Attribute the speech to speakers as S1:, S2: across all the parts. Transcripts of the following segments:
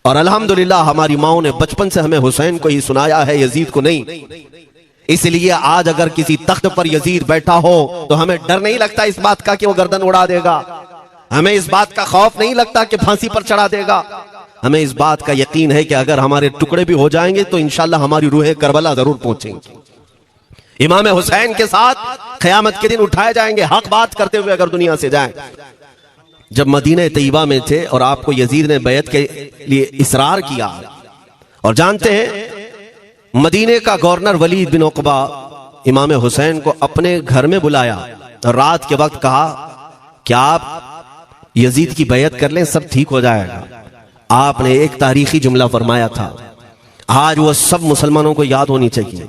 S1: और अल्हम्दुलिल्लाह हमारी माओ ने बचपन से हमें हुसैन को ही सुनाया है, यजीद को नहीं। इसलिए आज अगर किसी तख्त पर यजीद बैठा हो तो हमें डर नहीं लगता इस बात का कि वो गर्दन उड़ा देगा, हमें इस बात का खौफ नहीं लगता कि फांसी पर चढ़ा देगा। हमें इस बात का यकीन है कि अगर हमारे टुकड़े भी हो जाएंगे तो इंशाल्लाह हमारी रूहें करबला जरूर पहुंचेंगी। इमाम हुसैन के साथ क़यामत के दिन उठाए जाएंगे, हक बात करते हुए अगर दुनिया से जाएं। जब मदीने तैयबा में थे और आपको यजीद ने बैत के लिए इसरार किया, और जानते हैं मदीने का गवर्नर वलीद बिन उक़बा इमाम हुसैन को अपने घर में बुलाया और रात के वक्त कहा कि आप यजीद की बैत कर लें, सब ठीक हो जाएगा। आपने एक तारीखी जुमला फरमाया था, आज वो सब मुसलमानों को याद होनी चाहिए।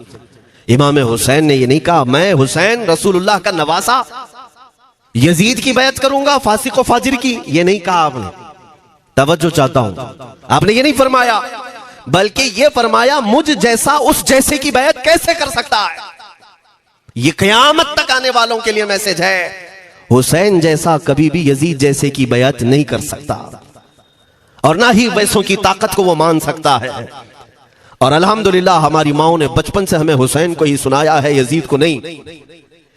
S1: इमाम हुसैन ने ये नहीं कहा मैं हुसैन रसूलुल्लाह का नवासा यजीद की बैत करूंगा फासिक व फाजिर की, ये नहीं कहा आपने। तवज्जो चाहता हूं, आपने ये नहीं फरमाया, बल्कि ये फरमाया मुझ जैसा उस जैसे की बैत कैसे कर सकता है। ये क़यामत तक आने वालों के लिए मैसेज है, हुसैन जैसा कभी भी यजीद जैसे की बैत नहीं कर सकता, और ना ही वैसों की ताकत को वो मान सकता है। और अल्हम्दुलिल्लाह हमारी माओ ने बचपन से हमें हुसैन को ही सुनाया है, यजीद को नहीं।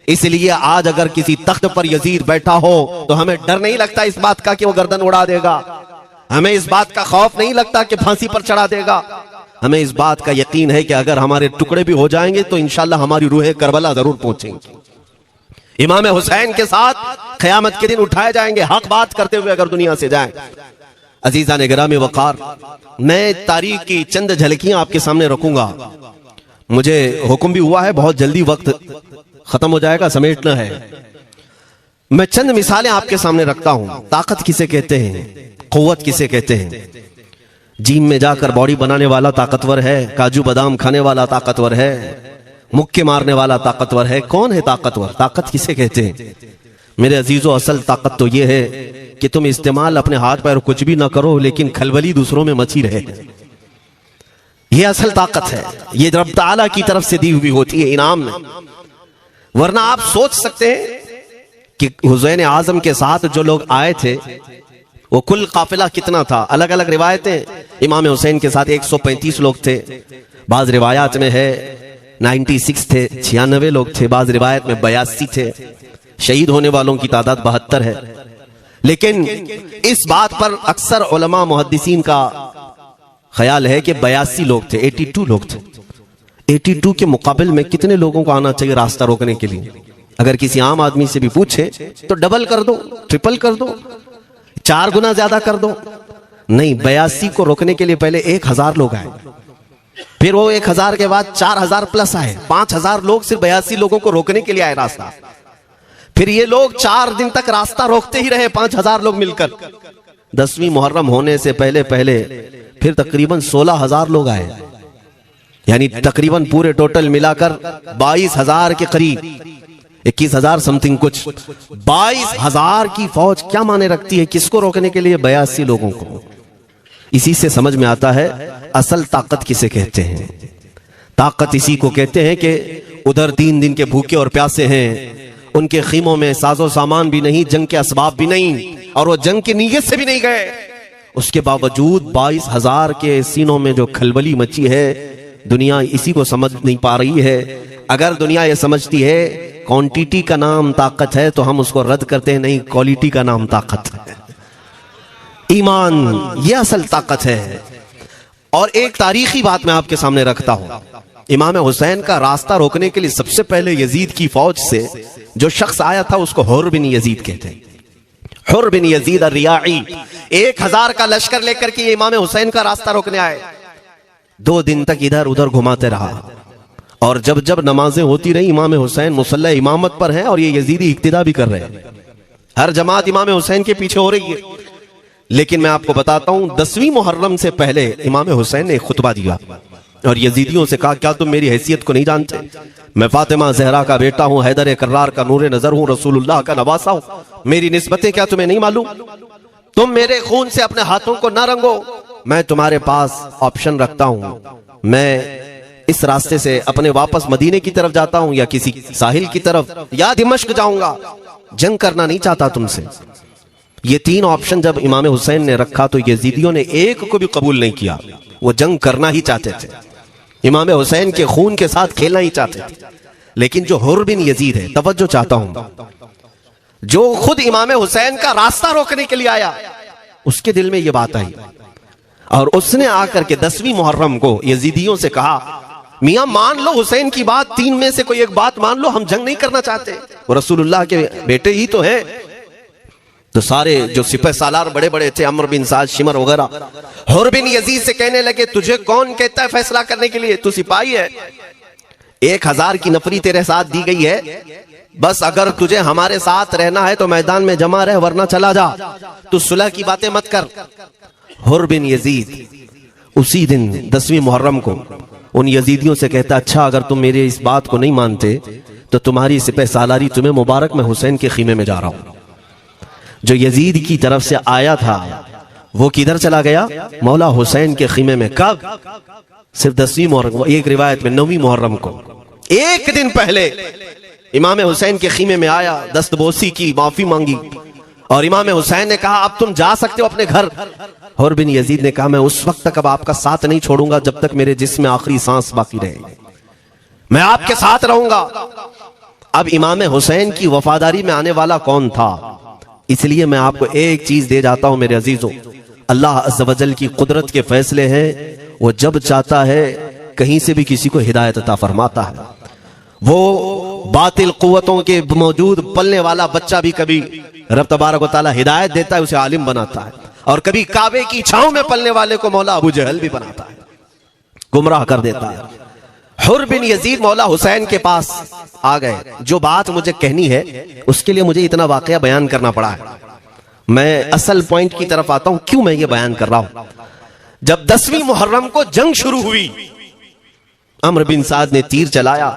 S1: इसलिए आज अगर किसी तख्त पर यजीद बैठा हो तो हमें डर नहीं लगता इस बात का कि वो गर्दन उड़ा देगा, हमें इस बात का खौफ नहीं लगता कि फांसी पर चढ़ा देगा। हमें इस बात का यकीन है कि अगर हमारे टुकड़े भी हो जाएंगे तो इंशाल्लाह हमारी रूहें करबला जरूर पहुंचेंगी। इमाम हुसैन के साथ क़यामत के दिन उठाए जाएंगे, हक बात करते हुए अगर दुनिया से जाएं। अजीज़ान गिरामी वक़ार, मैं तारीख की चंद झलकियां आपके सामने रखूंगा। मुझे हुक्म भी हुआ है, बहुत जल्दी वक्त खत्म हो जाएगा, समेटना है। मैं चंद मिसालें आपके सामने रखता हूं। ताकत किसे कहते हैं, कुव्वत किसे कहते हैं। जिम में जाकर बॉडी बनाने वाला ताकतवर है, काजू बादाम खाने वाला ताकतवर है, मुक्के मारने वाला ताकतवर है। कौन है ताकतवर, ताकत किसे कहते हैं? मेरे अजीजों, असल ताकत तो यह है कि तुम इस्तेमाल अपने हाथ पैर कुछ भी ना करो, लेकिन खलबली दूसरों में मची रहे। यह असल ताकत है, ये रब ताला की तरफ से दी हुई होती है इनाम में। वरना आप सोच सकते हैं कि हुसैन आजम के साथ जो लोग आए थे वो कुल काफिला कितना था। अलग अलग रिवायतें, इमाम हुसैन के साथ 135 लोग थे, बाज रिवायात में है 96 थे, 96 लोग थे, बाज रिवायत में 82 थे। शहीद होने वालों की तादाद 72 है। लेकिन इस बात पर अक्सर उलमा मुहद्दिसीन का ख्याल है कि 82 लोग थे, 82 लोग थे। 82 के मुकाबिल में कितने लोगों को आना चाहिए रास्ता रोकने के लिए? अगर किसी आम आदमी से भी पूछे तो डबल कर दो, ट्रिपल कर दो, 4 गुना ज्यादा कर दो। नहीं, 82 को रोकने के लिए पहले 1000 लोग आए, फिर वो 1000 के बाद 4000 प्लस आए, 5000 लोग सिर्फ 82 लोगों को रोकने के लिए आए रास्ता। फिर ये लोग 4 दिन तक रास्ता रोकते ही रहे, 5000 लोग मिलकर। 10वीं मुहर्रम होने से पहले पहले फिर तकरीबन 16000 लोग आए, यानी तकरीबन पूरे टोटल मिलाकर 22000 के करीब, 21000 समथिंग कुछ। 22000 की फौज क्या माने रखती है किसको रोकने के लिए? 82 लोगों को। इसी से समझ में आता है असल ताकत किसे कहते हैं। ताकत इसी को कहते हैं कि उधर 3 दिन के भूखे और प्यासे हैं, उनके खीमों में साजो सामान भी नहीं, जंग के असबाब भी नहीं, और वो जंग की नीयत से भी नहीं गए। उसके बावजूद 22000 के सीनों में जो खलबली मची है, दुनिया इसी को समझ नहीं पा रही है। अगर दुनिया ये समझती है क्वांटिटी का नाम ताकत है तो हम उसको रद्द करते हैं, नहीं, क्वालिटी का नाम ताकत है। ईमान, ये असल ताकत है। और एक तारीखी बात मैं आपके सामने रखता हूं। इमाम हुसैन का रास्ता रोकने के लिए सबसे पहले यजीद की फौज से जो शख्स आया था उसको हुर बिन यजीद कहते हैं। हुर बिन यजीद अर्रियाई 1000 का लश्कर लेकर के इमाम हुसैन का रास्ता रोकने आए। 2 दिन तक इधर उधर घुमाते रहा, और जब जब नमाजें होती रही इमाम हुसैन मुसल्ला इमामत पर हैं और ये यजीदी इक्तिदा भी कर रहे हैं। हर जमात इमाम हुसैन के पीछे हो रही है। लेकिन मैं आपको बताता हूं, 10वीं मुहर्रम से पहले इमाम हुसैन ने एक खुतबा दिया और यजीदियों से कहा, क्या तुम मेरी हैसियत को नहीं जानते? मैं फातिमा ज़हरा का बेटा हूं, हैदर कर्रार का नूरे नजर हूं, रसूलुल्लाह का नवासा हूं। मेरी निस्बतें क्या तुम्हें नहीं मालूम? तुम मेरे खून से अपने हाथों को ना रंगो। मैं तुम्हारे पास ऑप्शन रखता हूं, मैं इस रास्ते से अपने वापस मदीने की तरफ जाता हूं, या किसी साहिल की तरफ, या दिमश्क जाऊंगा। जंग करना नहीं चाहता तुमसे। ये तीन ऑप्शन जब इमाम हुसैन ने रखा तो यजीदियों ने एक को भी कबूल नहीं किया। वो जंग करना ही चाहते थे, इमाम हुसैन के खून के साथ खेलना ही चाहते थे। लेकिन जो हुर बिन यजीद है, तवज्जो चाहता हूं, जो खुद इमाम हुसैन का रास्ता रोकने के लिए आया, उसके दिल में यह बात आई और उसने आकर के 10वीं मुहर्रम को यजीदियों से कहा, मियां मान लो हुसैन की बात, तीन में से कोई एक बात मान लो, हम जंग नहीं करना चाहते, वो रसूलुल्लाह के बेटे ही तो हैं। तो सारे जो सिपह सालार बड़े बड़े थे, अमर बिन साद, शिमर वगैरह, हुर बिन यजीद से कहने लगे, तुझे कौन कहता है फैसला करने के लिए, तू सिपाही है, 1000 की नफरी तेरे साथ दी गई है, बस अगर तुझे हमारे साथ रहना है तो मैदान में जमा रहे, वरना चला जा, तू सुलह की बातें मत कर। हुर बिन यजीद उसी दिन 10वीं मुहर्रम को उन यजीदियों से कहता, अच्छा अगर तुम मेरे इस बात को नहीं मानते तो तुम्हारी सिपह सालारी तुम्हें मुबारक, मैं हुसैन के खीमे में जा रहा हूं। जो यजीद की तरफ से आया था वो किधर चला गया, मौला हुसैन के खीमे में। कब? सिर्फ 10वीं मुहर्रम, एक रिवायत में 9वीं मुहर्रम को, एक दिन पहले इमाम हुसैन के खीमे में आया, दस्तबोसी की, माफी मांगी और इमाम हुसैन ने कहा, अब तुम जा सकते हो अपने घर। हुर बिन यजीद ने कहा, मैं उस वक्त तक अब आपका साथ नहीं छोड़ूंगा जब तक मेरे जिस्म में आखिरी सांस बाकी रहेगी, मैं आपके साथ रहूंगा। अब इमाम हुसैन की वफादारी में आने वाला कौन था, इसलिए मैं आपको एक चीज दे जाता हूं मेरे अजीजों, अल्लाह अज़्ज़ व जल की कुदरत के फैसले हैं, वो जब चाहता है कहीं से भी किसी को हिदायत अता फरमाता है। वो बातिल कुव्वतों के मौजूद पलने वाला बच्चा भी कभी रब तबारक व तआला हिदायत देता है, उसे आलिम बनाता है, और कभी काबे की छांव में पलने वाले को मौला अबू जहल भी बनाता है, गुमराह कर देता है। हुर बिन यजीद मौला हुसैन के पास आ गए। जो बात मुझे कहनी है उसके लिए मुझे इतना वाकया बयान करना पड़ा है। मैं असल पॉइंट की तरफ आता हूं, क्यों मैं ये बयान कर रहा हूं। जब 10वीं मुहर्रम को जंग शुरू हुई, अमर बिन साद ने तीर चलाया,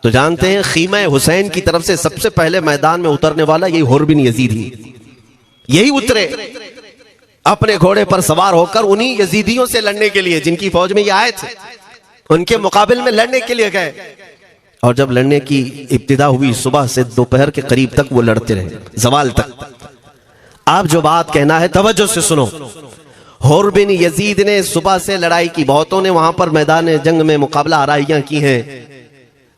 S1: तो जानते हैं खीमा हुसैन की तरफ से सबसे पहले मैदान में उतरने वाला यही हुर बिन यजीद ही, यही उतरे अपने घोड़े पर सवार होकर उन्हीं यजीदियों से लड़ने के लिए जिनकी फौज में ये आए थे, उनके मुकाबले में लड़ने के लिए गए। और जब लड़ने की इब्तिदा हुई, सुबह से दोपहर के करीब तक वो लड़ते रहे, जवाल तक। आप जो बात कहना है तवज्जो से सुनो। हुर बिन यजीद ने सुबह से लड़ाई की, बहुतों ने वहां पर मैदान जंग में मुकाबला आराइयां की हैं,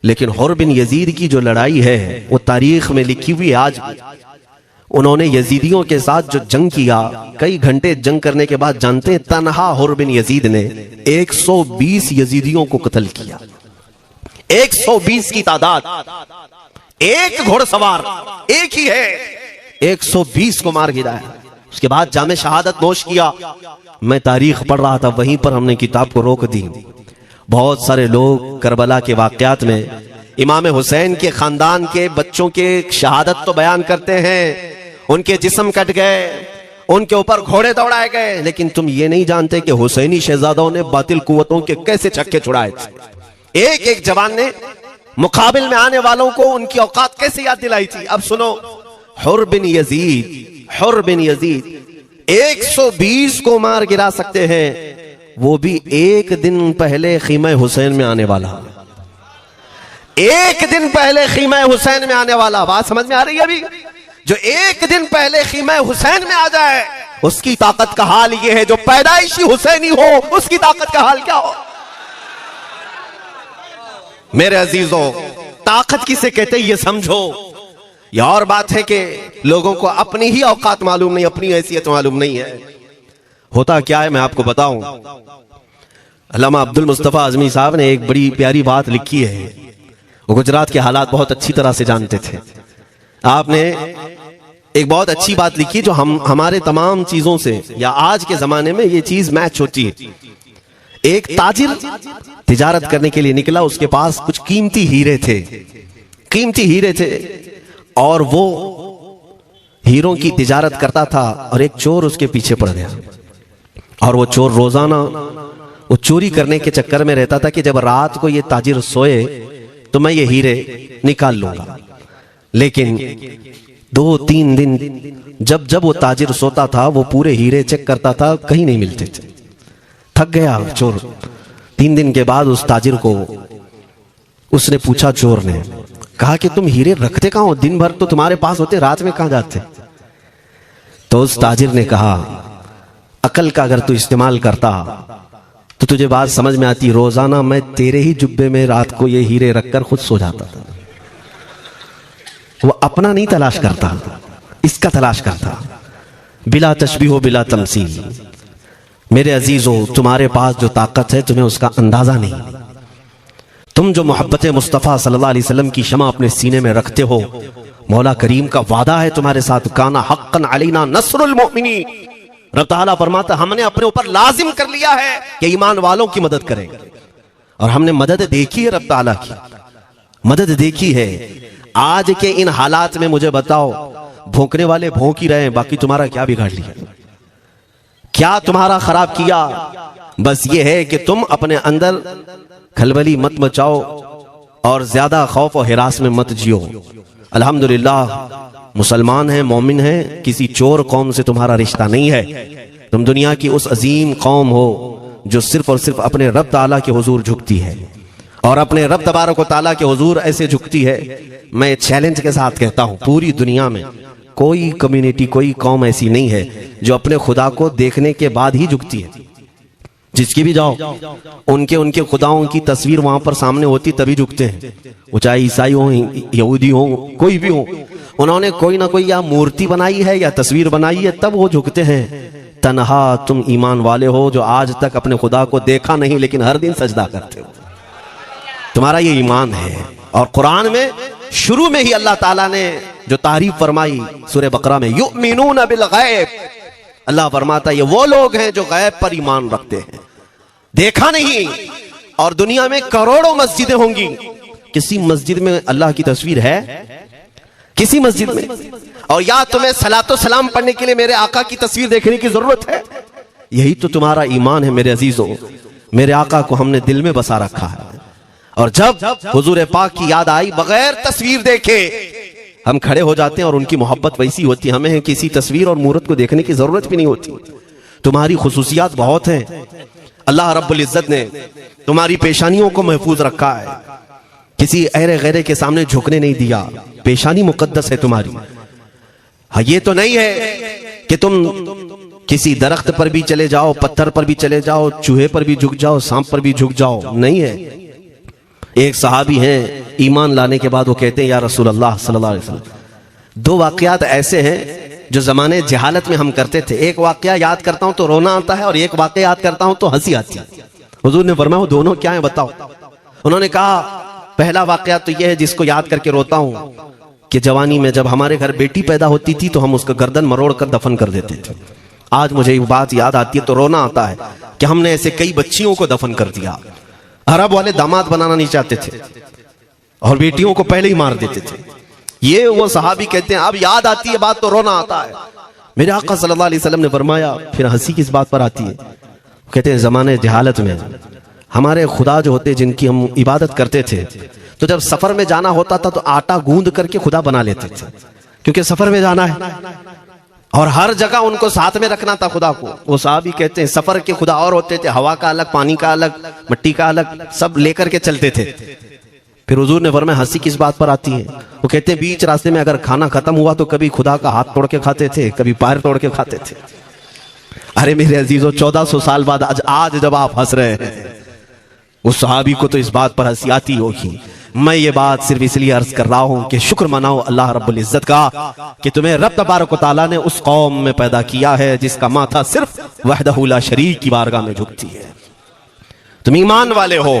S1: लेकिन हुर बिन यजीद की जो लड़ाई है वो तारीख में लिखी हुई है आज भी। उन्होंने यजीदियों के साथ जो जंग किया, कई घंटे जंग करने के बाद, जानते हैं तनहा हुर बिन यजीद ने 120 यजीदियों को कत्ल किया। 120 की तादाद, एक घोड़सवार एक ही है, 120 को मार गिराया। उसके बाद जामे शहादत नोश किया। मैं तारीख पढ़ रहा था, वहीं पर हमने किताब को रोक दी। बहुत सारे लोग करबला के वाकयात में इमाम हुसैन के खानदान के बच्चों के शहादत तो बयान करते हैं, उनके जिस्म कट गए, उनके ऊपर घोड़े दौड़ाए गए, लेकिन तुम ये नहीं जानते कि हुसैनी शहजादों ने बातिल कुव्वतों के कैसे छक्के छुड़ाए थे। एक एक जवान ने मुकाबिल में आने वालों को उनकी औकात कैसे याद दिलाई थी। अब सुनो, हुर बिन यजीद 120 को मार गिरा सकते हैं, वो भी एक दिन पहले खीमा हुसैन में आने वाला, एक दिन पहले खीमा हुसैन में आने वाला। बात समझ में आ रही है? अभी जो एक दिन पहले खीमा हुसैन में आ जाए, उसकी ताकत का हाल ये है, जो पैदाइशी हुसैनी हो उसकी ताकत का हाल क्या हो। मेरे अजीजों, ताकत किसे कहते हैं ये समझो। यह और बात है कि लोगों को अपनी ही औकात मालूम नहीं, अपनी हैसियत मालूम नहीं है। होता क्या है मैं आपको बताऊं। अल्लामा अब्दुल मुस्तफा आजमी साहब ने एक बड़ी प्यारी बात लिखी है। वो गुजरात के हालात बहुत अच्छी तरह से जानते थे। आपने एक बहुत अच्छी बात लिखी जो हमारे तमाम चीजों से, या आज के जमाने में ये चीज मैच होती है। एक ताजिर तिजारत करने के लिए निकला, उसके पास कुछ कीमती हीरे थे, और वो हीरों की तिजारत करता था, और एक चोर उसके पीछे पड़ गया। और वो चोर रोजाना वो चोरी करने के चक्कर में रहता था कि जब रात को ये ताजिर सोए तो मैं ये हीरे निकाल लूंगा। लेकिन 2-3 दिन जब वो ताजिर सोता था, वो पूरे हीरे चेक करता था, कहीं नहीं मिलते थे। थक गया चोर। 3 दिन के बाद उस ताजिर को उसने पूछा, चोर ने कहा कि तुम हीरे रखते कहां हो, दिन भर तो तुम्हारे पास होते, रात में कहां जाते। तो उस ताजिर ने कहा, अकल का अगर तू इस्तेमाल करता तो तुझे बात समझ में आती, रोजाना मैं तेरे ही जुब्बे में रात को ये हीरे रखकर खुद सो जाता था। वो अपना नहीं तलाश करता, इसका तलाश करता। बिला तशबीह बिला तमसील। मेरे अजीजों, तुम्हारे पास जो ताकत है तुम्हें उसका अंदाजा नहीं। तुम जो मोहब्बत मुस्तफ़ा सल्लल्लाहु अलैहि वसल्लम की शमा अपने सीने में रखते हो, मौला करीम का वादा है तुम्हारे साथ, काना हक्कन अलैना नस्रुल मोमिनीन। रब ताला फरमाता, हमने अपने ऊपर लाजिम कर लिया है कि ईमान वालों की मदद करें। और हमने मदद देखी है, रब ताला की मदद देखी है। आज के इन हालात में मुझे बताओ, भौंकने वाले भौंक ही रहे हैं, बाकी तुम्हारा क्या बिगाड़ लिया, क्या तुम्हारा खराब किया? बस ये है कि तुम अपने अंदर खलबली मत मचाओ और ज्यादा खौफ और हिरास में मत जियो। अल्हम्दुलिल्लाह मुसलमान है, मोमिन है, किसी चोर कौम से तुम्हारा रिश्ता नहीं है। तुम दुनिया की उस अजीम कौम हो जो सिर्फ और सिर्फ अपने रब ताला के हुजूर झुकती है और अपने रब तबारक व ताला के हुजूर ऐसे झुकती है। मैं चैलेंज के साथ कहता हूं, पूरी दुनिया में कोई कम्युनिटी, कोई कौम ऐसी नहीं है जो अपने खुदा को देखने के बाद ही झुकती है। जिसकी भी जाओ, उनके खुदाओं की तस्वीर वहां पर सामने होती तभी झुकते हैं। वो चाहे ईसाई हो, यहूदी हो, कोई भी हो, उन्होंने कोई ना कोई या मूर्ति बनाई है या तस्वीर बनाई है, तब वो झुकते हैं। तन्हा तुम ईमान वाले हो जो आज तक अपने खुदा को देखा नहीं लेकिन हर दिन सजदा करते हो, तुम्हारा ये ईमान है। और कुरान में शुरू में ही अल्लाह ताला ने जो तारीफ फरमाई सूरह बकरा में, युमिनून बिल गैब, अल्लाह फरमाता ये वो लोग हैं जो गैब पर ईमान रखते हैं, देखा नहीं। और दुनिया में करोड़ों मस्जिदें होंगी, किसी मस्जिद में अल्लाह की तस्वीर है? किसी मस्जिद में? और या तुम्हें सलातो सलाम पढ़ने के लिए मेरे आका की तस्वीर देखने की जरूरत है? यही तो तुम्हारा ईमान है मेरे अजीजों। मेरे आका को हमने दिल में बसा रखा है, और जब हुजूर पाक की याद आई, बगैर तस्वीर देखे हम खड़े हो जाते हैं और उनकी मोहब्बत वैसी होती है, हमें किसी तस्वीर और मूरत को देखने की जरूरत भी नहीं होती। तुम्हारी खुसूसियात बहुत हैं। अल्लाह रब्बुल इज्जत ने तुम्हारी पेशानियों को महफूज रखा है, किसी अहरे गैरे के सामने झुकने नहीं दिया। पेशानी मुकद्दस है तुम्हारी। हाँ, ये तो नहीं है कि तुम किसी दरख्त पर भी चले जाओ, पत्थर पर भी चले जाओ, चूहे पर भी झुक जाओ, सांप पर भी झुक जाओ, नहीं है। एक सहाबी हैं, ईमान लाने के बाद वो कहते हैं, या रसूल अल्लाह सल्लल्लाहु अलैहि वसल्लम, दो वाकयात ऐसे हैं जो जमाने जहालत में हम करते थे। एक वाकया याद करता हूं तो रोना आता है, और एक वाकया याद करता हूं तो हंसी आती है। हुजूर ने फरमाया, वो दोनों क्या है बताओ? उन्होंने कहा, पहला वाकया तो यह है जिसको याद करके रोता हूं कि जवानी में जब हमारे घर बेटी पैदा होती थी तो हम उसका गर्दन मरोड़ कर दफन कर देते थे। आज मुझे ये बात याद आती है तो रोना आता है कि हमने ऐसे कई बच्चियों को दफन कर दिया। अरब वाले दामाद बनाना नहीं चाहते थे और बेटियों को पहले ही मार देते थे। ये वो सहाबी कहते हैं, अब याद आती है बात तो रोना आता है। मेरे आका सल्लल्लाहु अलैहि वसल्लम ने फरमाया, फिर हंसी किस बात पर आती है? कहते हैं, जमाने जहालत में हमारे खुदा जो होते जिनकी हम इबादत करते थे, तो जब सफर में जाना होता था तो आटा गूंद करके खुदा बना लेते थे, क्योंकि सफर में जाना है और हर जगह उनको साथ में रखना था खुदा को। वो साहब कहते हैं, सफर के खुदा और होते थे, हवा का अलग, पानी का अलग, मिट्टी का अलग, सब लेकर के चलते थे। फिर हुजूर ने फरमाया, हंसी किस बात पर आती है? वो कहते हैं, बीच रास्ते में अगर खाना खत्म हुआ तो कभी खुदा का हाथ तोड़ के खाते थे, कभी पैर तोड़ के खाते थे। अरे मेरे अजीजों, 1400 साल बाद आज जब आप हंस रहे हैं, उस सहाबी को तो इस बात पर हंसी आती होगी। मैं ये बात सिर्फ इसलिए अर्ज कर रहा हूं कि शुक्र मनाओ अल्लाह रब्बुल इज्जत का कि तुम्हें रब तबारक व तआला ने उस कौम में पैदा किया है जिसका माथा सिर्फ वहदहू ला शरीक की बारगाह में झुकती है। तुम ईमान वाले हो।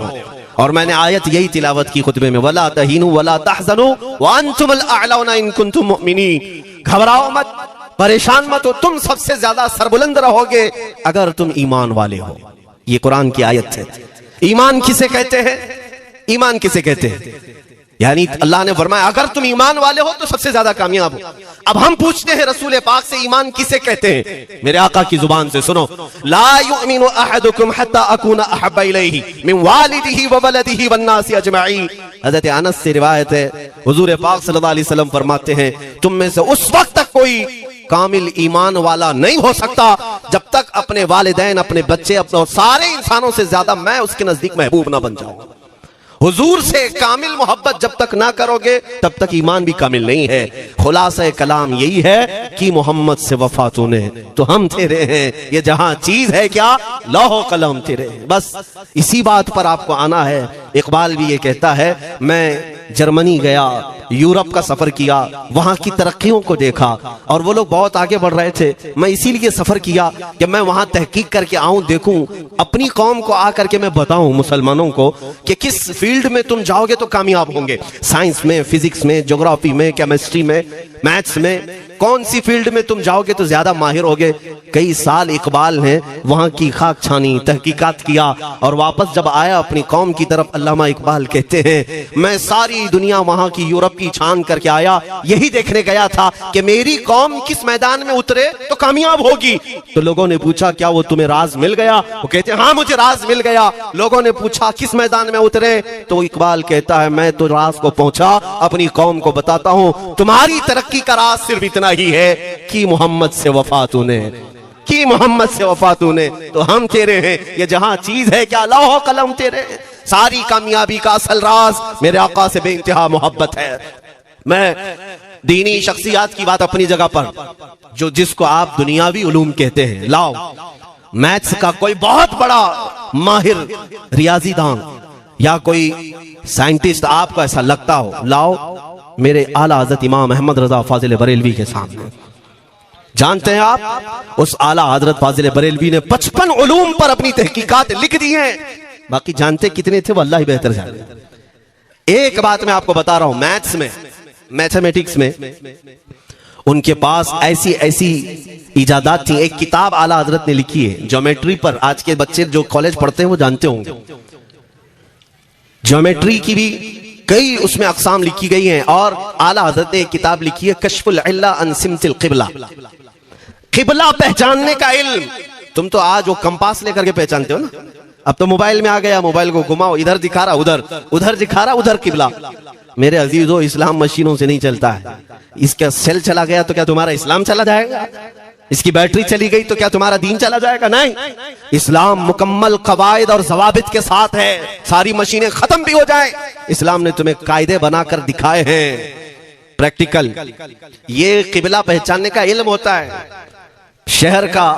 S1: और मैंने आयत यही तिलावत की खुतबे में, वला तहीनु वला तहज़नु व अंतुमुल अअलौना इन कुंतुम मुमिनीन। घबराओ मत, परेशान मत हो, तुम सबसे ज्यादा सरबुलंद रहोगे अगर तुम ईमान वाले हो। ये कुरान की आयत है। ईमान किसे कहते हैं? ईमान किसे कहते हैं? यानी अल्लाह ने फरमाया, अगर तुम ईमान वाले हो तो सबसे ज्यादा कामयाब हो। अब हम पूछते हैं रसूल पाक से, ईमान किसे कहते हैं? मेरे आका की जुबान से सुनो, ला युमिनु अहदुकुम हत्ता अकूना अहब्बा इलैहि मिन वालिदिही व वलदिही वन नासी अजमईन। हजरत अनस से रिवायत है, हुजूर पाक सल्लल्लाहु अलैहि वसल्लम फरमाते हैं, तुम में से उस वक्त तक कोई कामिल ईमान वाला नहीं हो सकता जब तक अपने वालिदैन, अपने बच्चे, अपने सारे इंसानों से ज्यादा मैं उसके नजदीक महबूब ना बन जाऊं। हुजूर से कामिल मोहब्बत जब तक ना करोगे तब तक ईमान भी कामिल नहीं है। खुलासा कलाम यही है कि मोहम्मद से वफा तूने तो हम तेरे हैं, ये जहां चीज है क्या लौह कलम तेरे। बस इसी बात पर आपको आना है। इकबाल भी ये कहता है, मैं जर्मनी गया, यूरोप का सफर किया, वहां की तरक्कियों को देखा और वो लोग बहुत आगे बढ़ रहे थे। मैं इसीलिए सफर किया कि मैं वहां तहकीक करके आऊं, देखूं, अपनी कौम को आकर के मैं बताऊं मुसलमानों को कि किस फील्ड में तुम जाओगे तो कामयाब होंगे। साइंस में, फिजिक्स में, ज्योग्राफी में, केमिस्ट्री में, मैथ्स में, कौन सी फील्ड में तुम जाओगे तो ज्यादा माहिर होगे। कई साल इकबाल ने वहां की खाक छानी, तहकीकात किया और वापस जब आया अपनी कौम की तरफ, अल्लामा इकबाल कहते हैं, मैं सारी दुनिया वहां की यूरोप की छान करके आया, यही देखने गया था कि मेरी कौम किस मैदान में उतरे तो कामयाब होगी। तो लोगों ने पूछा, क्या वो तुम्हें राज मिल गया? वो कहते हैं, हाँ मुझे राज मिल गया। लोगों ने पूछा, किस मैदान में उतरे? तो इकबाल कहता है, मैं तो राज को पहुंचा, अपनी कौम को बताता हूं, तुम्हारी तरक्की का राज सिर्फ इतना ही है कि मोहम्मद से वफा तूने, कि मोहम्मद से वफा तूने तो हम तेरे हैं, ये जहां चीज है क्या लौह कलम तेरे। सारी कामयाबी का असल राज मेरे आका से बेइंतहा मोहब्बत है। मैं दीनी शख्सियात की बात अपनी जगह पर, जो जिसको आप दुनियावी उलूम कहते हैं, लाओ मैथ्स का कोई बहुत बड़ा माहिर रियाजीदान या कोई साइंटिस्ट आपको ऐसा लगता हो, लाओ मेरे आला हजरत इमाम अहमद रजा फाजिल बरेलवी के सामने। जानते हैं आप, उस आला हजरत फाजिल बरेलवी ने 55 उलूम पर अपनी तहकीकात लिख दी हैं। बाकी जानते कितने थे वो अल्लाह ही बेहतर जाने। एक बात मैं आपको बता रहा हूं, मैथ्स में, मैथमेटिक्स में उनके पास ऐसी ऐसी इजादात थी। एक किताब आला हजरत ने लिखी है ज्योमेट्री पर, आज के बच्चे जो कॉलेज पढ़ते हैं वो जानते होंगे। ज्योमेट्री की भी कई उसमें अकसाम लिखी गई हैं और आला हजरत ने एक किताब लिखी है कश्फुल इल्ला अन सिमतिल किबला, किबला पहचानने का इल्म। तुम तो आज वो कंपास लेकर के पहचानते हो ना, अब तो मोबाइल में आ गया, मोबाइल को घुमाओ, इधर दिखा रहा उधर, उधर दिखा रहा उधर किबला। मेरे अजीजों, इस्लाम मशीनों से नहीं चलता है। इसका सेल चला गया तो क्या तुम्हारा इस्लाम चला जाएगा? इसकी बैटरी चली गई तो क्या तुम्हारा दीन चला जाएगा? नहीं, इस्लाम मुकम्मल कवायद और जवाबित के साथ है। सारी मशीनें खत्म भी हो जाएं, इस्लाम ने तुम्हें कायदे बनाकर दिखाए हैं, प्रैक्टिकल। ये किबला पहचानने का इल्म होता है। शहर का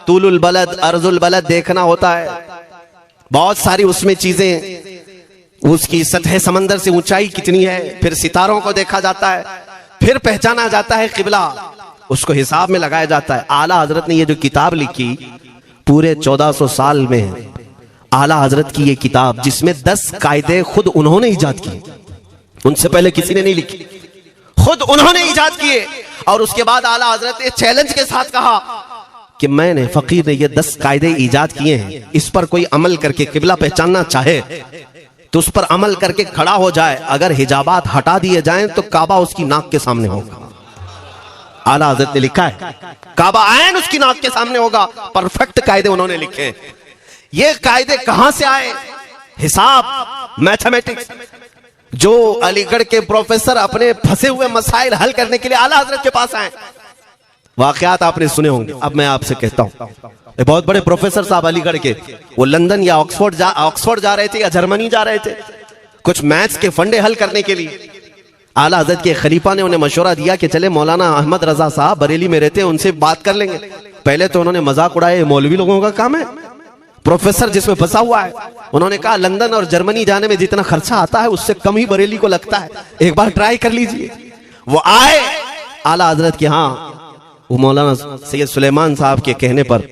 S1: तूलुल बलद, अर्जुल बलद देखना होता है, बहुत सारी उसमें चीजें, उसकी सतह समंदर से ऊंचाई कितनी है, फिर सितारों को देखा जाता है, फिर पहचाना जाता है किबला, उसको हिसाब में लगाया जाता है। आला हजरत ने ये जो किताब लिखी, पूरे 1400 साल में आला हजरत की ये किताब, जिसमें 10 कायदे खुद उन्होंने इजाद किए, उनसे पहले किसी ने नहीं लिखी, खुद उन्होंने इजाद किए। और उसके बाद आला हजरत ने चैलेंज के साथ कहा कि मैंने, फकीर ने ये 10 कायदे इजाद किए हैं, इस पर कोई अमल करके किबला पहचानना चाहे तो उस पर अमल करके खड़ा हो जाए। अगर हिजाबात हटा दिए जाएं तो काबा उसकी नाक के सामने होगा। आला हजरत ने लिखा है, काबा आयन उसकी नाक के सामने होगा। परफेक्ट कायदे उन्होंने लिखे। ये कायदे कहां से आए? हिसाब, मैथमेटिक्स। जो अलीगढ़ के प्रोफेसर अपने फंसे हुए मसाइल हल करने के लिए आला हजरत के पास आए, वाकयात आपने सुने होंगे। अब मैं आपसे कहता हूं, बहुत बड़े प्रोफेसर साहब अलीगढ़ के, वो लंदन या ऑक्सफोर्ड जा रहे थे या जर्मनी जा रहे थे कुछ मैथ्स के फंडे हल करने के लिए। आला हजरत के खलीफा ने उन्हें मशवरा दिया कि चले मौलाना अहमद रजा साहब बरेली में रहते हैं, उनसे बात कर लेंगे। पहले तो उन्होंने मजाक उड़ाया, मौलवी लोगों का काम है, प्रोफेसर जिसमें फंसा हुआ है। उन्होंने कहा लंदन और जर्मनी जाने में जितना खर्चा आता है उससे कम ही बरेली को लगता है, एक बार ट्राई कर लीजिए। वो आए आला हजरत के यहाँ, वो मौलाना सैयद सुलेमान साहब के कहने पर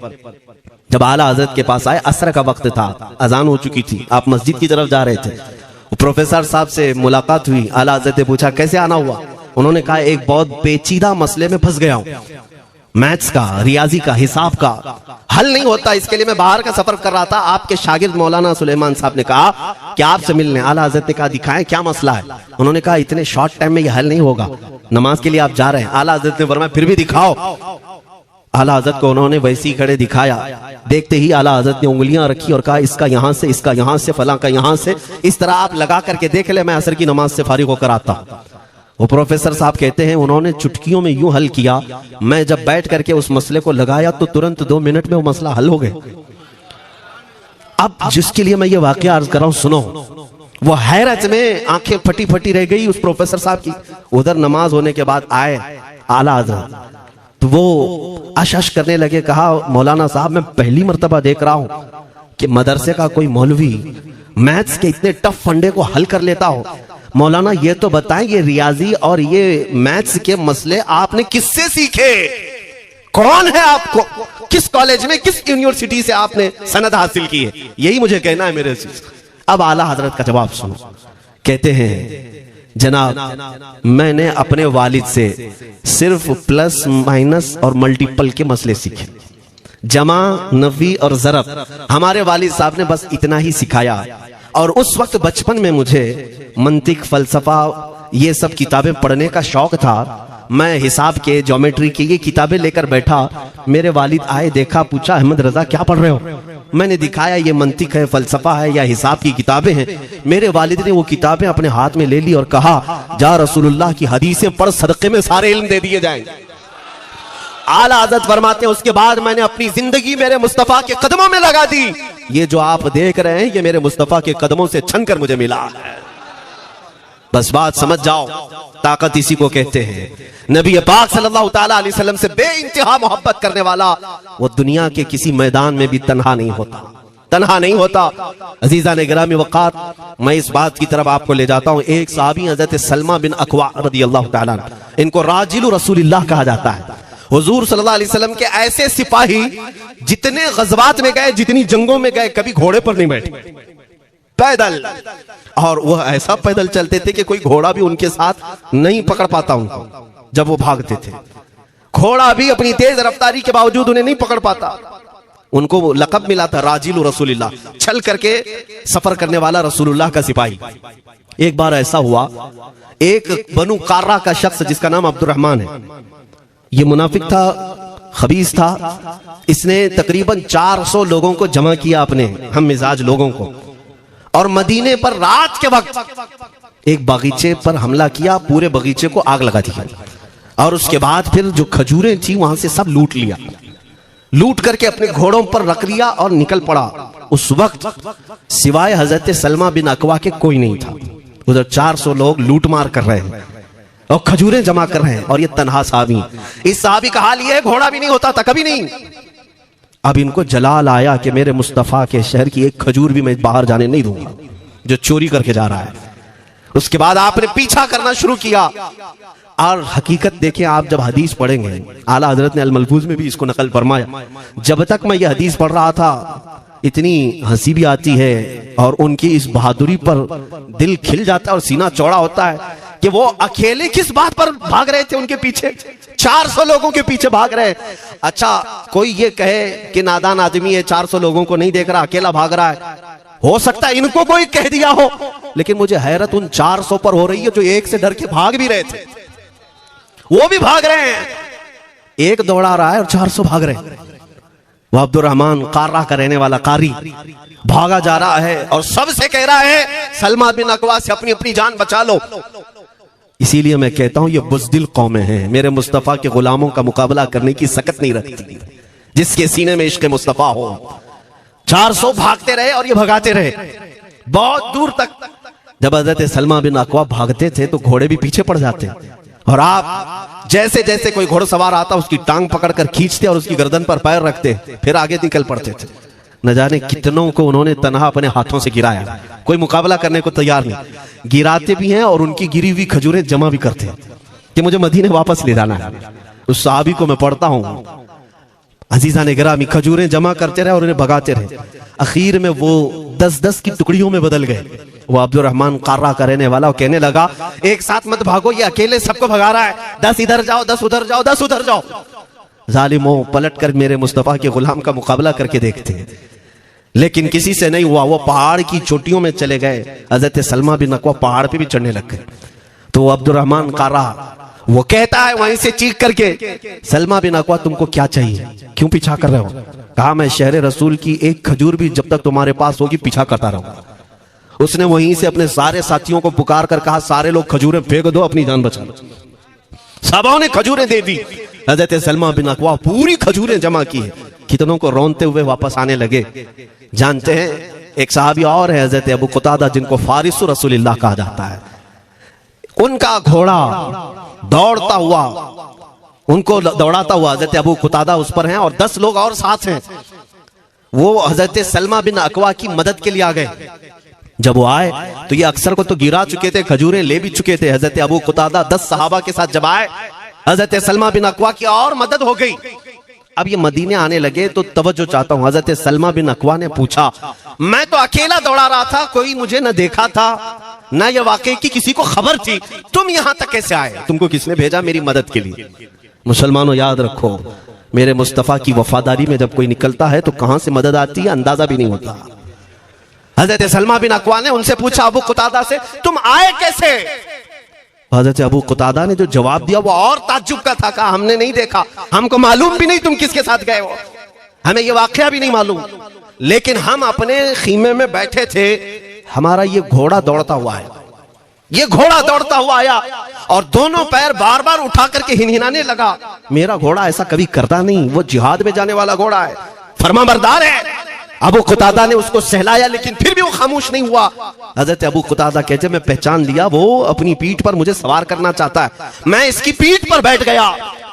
S1: जब आला हजरत के पास आए, असर का वक्त था, अजान हो चुकी थी, आप मस्जिद की तरफ जा रहे थे। प्रोफेसर साहब से मुलाकात हुई, आला हजरत ने पूछा कैसे आना हुआ? उन्होंने कहा एक बहुत पेचीदा मसले में फंस गया हूं, मैथ्स का, रियाजी का, हिसाब का हल नहीं होता, इसके लिए मैं बाहर का सफर कर रहा था। आपके शागिर्द मौलाना सुलेमान साहब ने कहा कि आपसे मिलने। आला हजरत ने कहा दिखाएं क्या मसला है? उन्होंने कहा इतने शॉर्ट टाइम में यह हल नहीं होगा, नमाज के लिए आप जा रहे हैं। आला हजरत ने फरमाया फिर भी दिखाओ। आला हजरत को उन्होंने वैसे ही खड़े दिखाया। देखते ही आला हजरत ने उंगलियां रखी और कहा इसका यहां से, इसका यहां से, फलां का यहां से, इस तरह आप लगा करके देख ले, मैं असर की नमाज से फारिग होकर आता हूं। वो प्रोफेसर साहब कहते हैं उन्होंने चुटकियों में यूं हल किया, मैं जब बैठ करके उस मसले को लगाया तो तुरंत 2 मिनट में वो मसला हल हो गया। अब जिसके लिए मैं ये वाकया अर्ज कर रहा हूं सुनो, वो हैरत में आंखें फटी फटी रह गई उस प्रोफेसर साहब की। उधर नमाज होने के बाद आए आला हज़रत, तो वो अश करने लगे। कहा मौलाना साहब मैं पहली मर्तबा देख रहा हूं कि मदरसे का कोई मौलवी मैथ्स के इतने टफ फंडे को हल कर लेता हो। मौलाना ये तो बताएं, ये रियाजी और ये मैथ्स के मसले आपने किससे सीखे? कौन है आपको? किस कॉलेज में, किस यूनिवर्सिटी से आपने सनद हासिल की है? यही मुझे कहना है मेरे से। अब आला हजरत का जवाब सुनो। कहते हैं जनाब मैंने अपने वालिद से सिर्फ प्लस माइनस और मल्टीपल के मसले सीखे, जमा नफी और ज़रब हमारे वालिद साहब ने बस इतना ही सिखाया। और उस वक्त बचपन में मुझे मंतिक, फलसफा, ये सब किताबें पढ़ने का शौक था। मैं हिसाब के, ज्योमेट्री की ये किताबें लेकर बैठा। मेरे वालिद आए, देखा, पूछा अहमद रजा क्या पढ़ रहे हो? मैंने दिखाया ये मंतिक है, फलसफा है या हिसाब की किताबें हैं। मेरे वालिद ने वो किताबें अपने हाथ में ले ली और कहा जा रसूलुल्लाह की हदीसें पढ़, सदके में सारे इल्म दे दिए जाएंगे। आला हज़रत फरमाते हैं उसके बाद मैंने अपनी जिंदगी मेरे मुस्तफा के कदमों में लगा दी। ये जो आप देख रहे हैं ये मेरे मुस्तफा के कदमों से छनकर मुझे मिला है। बस बात समझ जाओ, ताकत इसी को कहते हैं। नबी पाक सल्लल्लाहु तआला अलैहि वसल्लम से बेइंतहा मोहब्बत करने वाला वो दुनिया के किसी मैदान में भी तन्हा नहीं होता, तन्हा नहीं होता। अजीजा ने गिरामी वक़ात, मैं इस बात की तरफ आपको ले जाता हूं। एक सहाबी हज़रत सलमा बिन अक्वा रज़ियल्लाहु तआला, इनको राजिलु रसूलिल्लाह कहा जाता है। हुजूर सल्लल्लाहु अलैहि वसल्लम के ऐसे सिपाही जितने गज़वात में गए, जितनी जंगों में गए, कभी घोड़े पर नहीं बैठे, पैदल। और वह ऐसा पैदल चलते थे कि कोई घोड़ा भी उनके साथ नहीं पकड़ पाता उनको। जब वो भागते थे घोड़ा भी अपनी तेज रफ्तारी के बावजूद उन्हें नहीं पकड़ पाता। उनको वो लक़ब मिला था राजिलु रसूलिल्लाह, छल करके सफर करने वाला रसूलुल्लाह का सिपाही। एक बार ऐसा हुआ, एक बनु कार्रा का शख्स जिसका नाम अब्दुर्रहमान है, ये मुनाफिक था, खबीस था। इसने तकरीबन 400 लोगों को जमा किया, अपने हम मिजाज लोगों को, और मदीने पर रात के वक्त एक बगीचे पर हमला किया, पूरे बगीचे को आग लगा दी। और उसके बाद फिर जो खजूरें थी वहां से सब लूट लिया, लूट करके अपने घोड़ों पर रख लिया और निकल पड़ा। उस वक्त सिवाय हजरत सलमा बिन अकवा के कोई नहीं था। उधर 400 लोग लूट मार कर रहे हैं और खजूरें जमा कर रहे हैं, और ये तन्हा साहबी। इस साहबी का हाल ये घोड़ा भी नहीं होता था कभी नहीं। अब इनको जलाल आया कि मेरे मुस्तफा के शहर की एक खजूर भी मैं बाहर जाने नहीं दूंगा जो चोरी करके जा रहा है। उसके बाद आपने पीछा करना शुरू किया। और हकीकत देखें, आप जब हदीस पढ़ेंगे, आला हजरत ने अल मलफूज में भी इसको नकल फरमाया। जब तक मैं ये हदीस पढ़ रहा था इतनी हंसी भी आती है और उनकी इस बहादुरी पर दिल खिल जाता है और सीना चौड़ा होता है कि वो अकेले किस बात पर भाग रहे थे, उनके पीछे 400 लोगों के पीछे भाग रहे। अच्छा, कोई ये कहे कि नादान आदमी है, 400 लोगों को नहीं देख रहा, अकेला भाग रहा है, हो सकता है इनको कोई कह दिया हो, लेकिन मुझे हैरत उन 400 पर हो रही है जो एक से डर के भाग भी रहे थे। वो भी भाग रहे हैं, एक दौड़ा रहा है और 400 भाग रहे हैं। वो अब्दुर्रहमान कार्रा का रहने वाला कारी भागा जा रहा है और सबसे कह रहा है सलमा बिन अकवा से अपनी अपनी जान बचा लो। इसीलिए मैं कहता हूं ये बुज़दिल कौमें हैं, मेरे मुस्तफा के गुलामों का मुकाबला करने की सकत नहीं रखती, जिसके सीने में इश्क़ मुस्तफा हो। 400 भागते रहे और ये भगाते रहे बहुत दूर तक। जब हज़रत सलमा बिन अकवा भागते थे तो घोड़े भी पीछे पड़ जाते, और आप जैसे जैसे कोई घोड़सवार आता उसकी टांग पकड़कर खींचते और उसकी गर्दन पर पैर रखते, फिर आगे निकल पड़ते थे। न जाने कितनों को उन्होंने तन्हा अपने हाथों से गिराया, कोई मुकाबला करने को तैयार नहीं। गिराते भी हैं और उनकी गिरी हुई खजूरें जमा भी करते हैं कि मुझे मदीने वापस ले जाना है। उस सहाबी को मैं पढ़ता हूँ, अजीजा ने गिरामी खजूरें जमा करते रहे और उन्हें भगाते रहे। आखिर में वो 10-10 की टुकड़ियों में बदल गए। वो अब्दुर्रहमान कार्रा का रहने वाला कहने लगा एक साथ मत भागो, ये अकेले सबको भगा रहा है, 10 इधर जाओ, 10 उधर जाओ, 10 उधर जाओ। जालिमों, पलट कर मेरे मुस्तफा के गुलाम का मुकाबला करके देखते हैं, लेकिन किसी से नहीं हुआ। वो पहाड़ की चोटियों में चले गए। हजरत सलमा बिन अकवा पहाड़ पे भी चढ़ने लग गए। तो अब्दुर्रहमान कार्रा वो कहता है वहीं से चीख करके, सलमा बिन अकवा तुमको क्या चाहिए, क्यों पीछा कर रहे हो? कहा मैं शहर रसूल की एक खजूर भी जब तक तुम्हारे पास होगी पीछा करता रहूंगा। उसने वहीं से अपने सारे साथियों को पुकार कर कहा सारे लोग खजूरें फेंक दो, अपनी जान बचा लो। सबों ने खजूरें दे दी। हजरत सलमा बिन अकवा पूरी खजूरें जमा की है, कितनों को रोनते हुए वापस आने लगे। जानते हैं एक सहाबी और है हजरत अबू कुतादा, जिनको फारिसु रसूलिल्लाह कहा जाता है। उनका घोड़ा दौड़ता हुआ, उनको दौड़ाता हुआ हजरत अबू कुतादा उस पर हैं और 10 लोग और साथ हैं। वो हजरत सलमा बिन अकवा की मदद के लिए आ गए। जब वो आए तो ये अक्सर को तो गिरा चुके थे, खजूरें ले भी चुके थे। हजरत अबू कुतादा 10 सहाबा के साथ जब आए, हजरत सलमा बिन अकवा की और मदद हो गई। अब ये मदीने आने लगे तो तवज्जो चाहता हूं। हजरत सलमा बिन अकवा ने पूछा, मैं तो अकेला दौड़ा रहा था, कोई मुझे न देखा था, न ये वाकई की किसी को खबर थी, तुम यहां तक कैसे आए? तुमको किसने भेजा मेरी मदद के लिए? मुसलमानों याद रखो, मेरे मुस्तफा की वफादारी में जब कोई निकलता है तो कहां से मदद आती है अंदाजा भी नहीं होता। हजरत सलमा बिन अकवा ने उनसे पूछा अबू कुतादा से, तुम आए कैसे? हजरत अबू कुतादा ने जो जवाब दिया वो और ताज्जुब का था। कहा, हमने नहीं देखा, हमको मालूम भी नहीं तुम किसके साथ गए हो, हमें ये वाकया भी नहीं मालूम, लेकिन हम अपने खीमे में बैठे थे, हमारा ये घोड़ा दौड़ता हुआ है, ये घोड़ा दौड़ता हुआ आया और दोनों पैर बार बार उठा करके हिनहिनाने लगा। मेरा घोड़ा ऐसा कभी करता नहीं, वो जिहाद में जाने वाला घोड़ा है, फरमाबरदार है। अबू कुतादा ने उसको सहलाया, लेकिन फिर भी वो खामोश नहीं हुआ। हजरत अबू कुतादा कहते, मैं पहचान लिया, वो अपनी पीठ पर मुझे सवार करना चाहता है। मैं इसकी पीठ पर बैठ गया।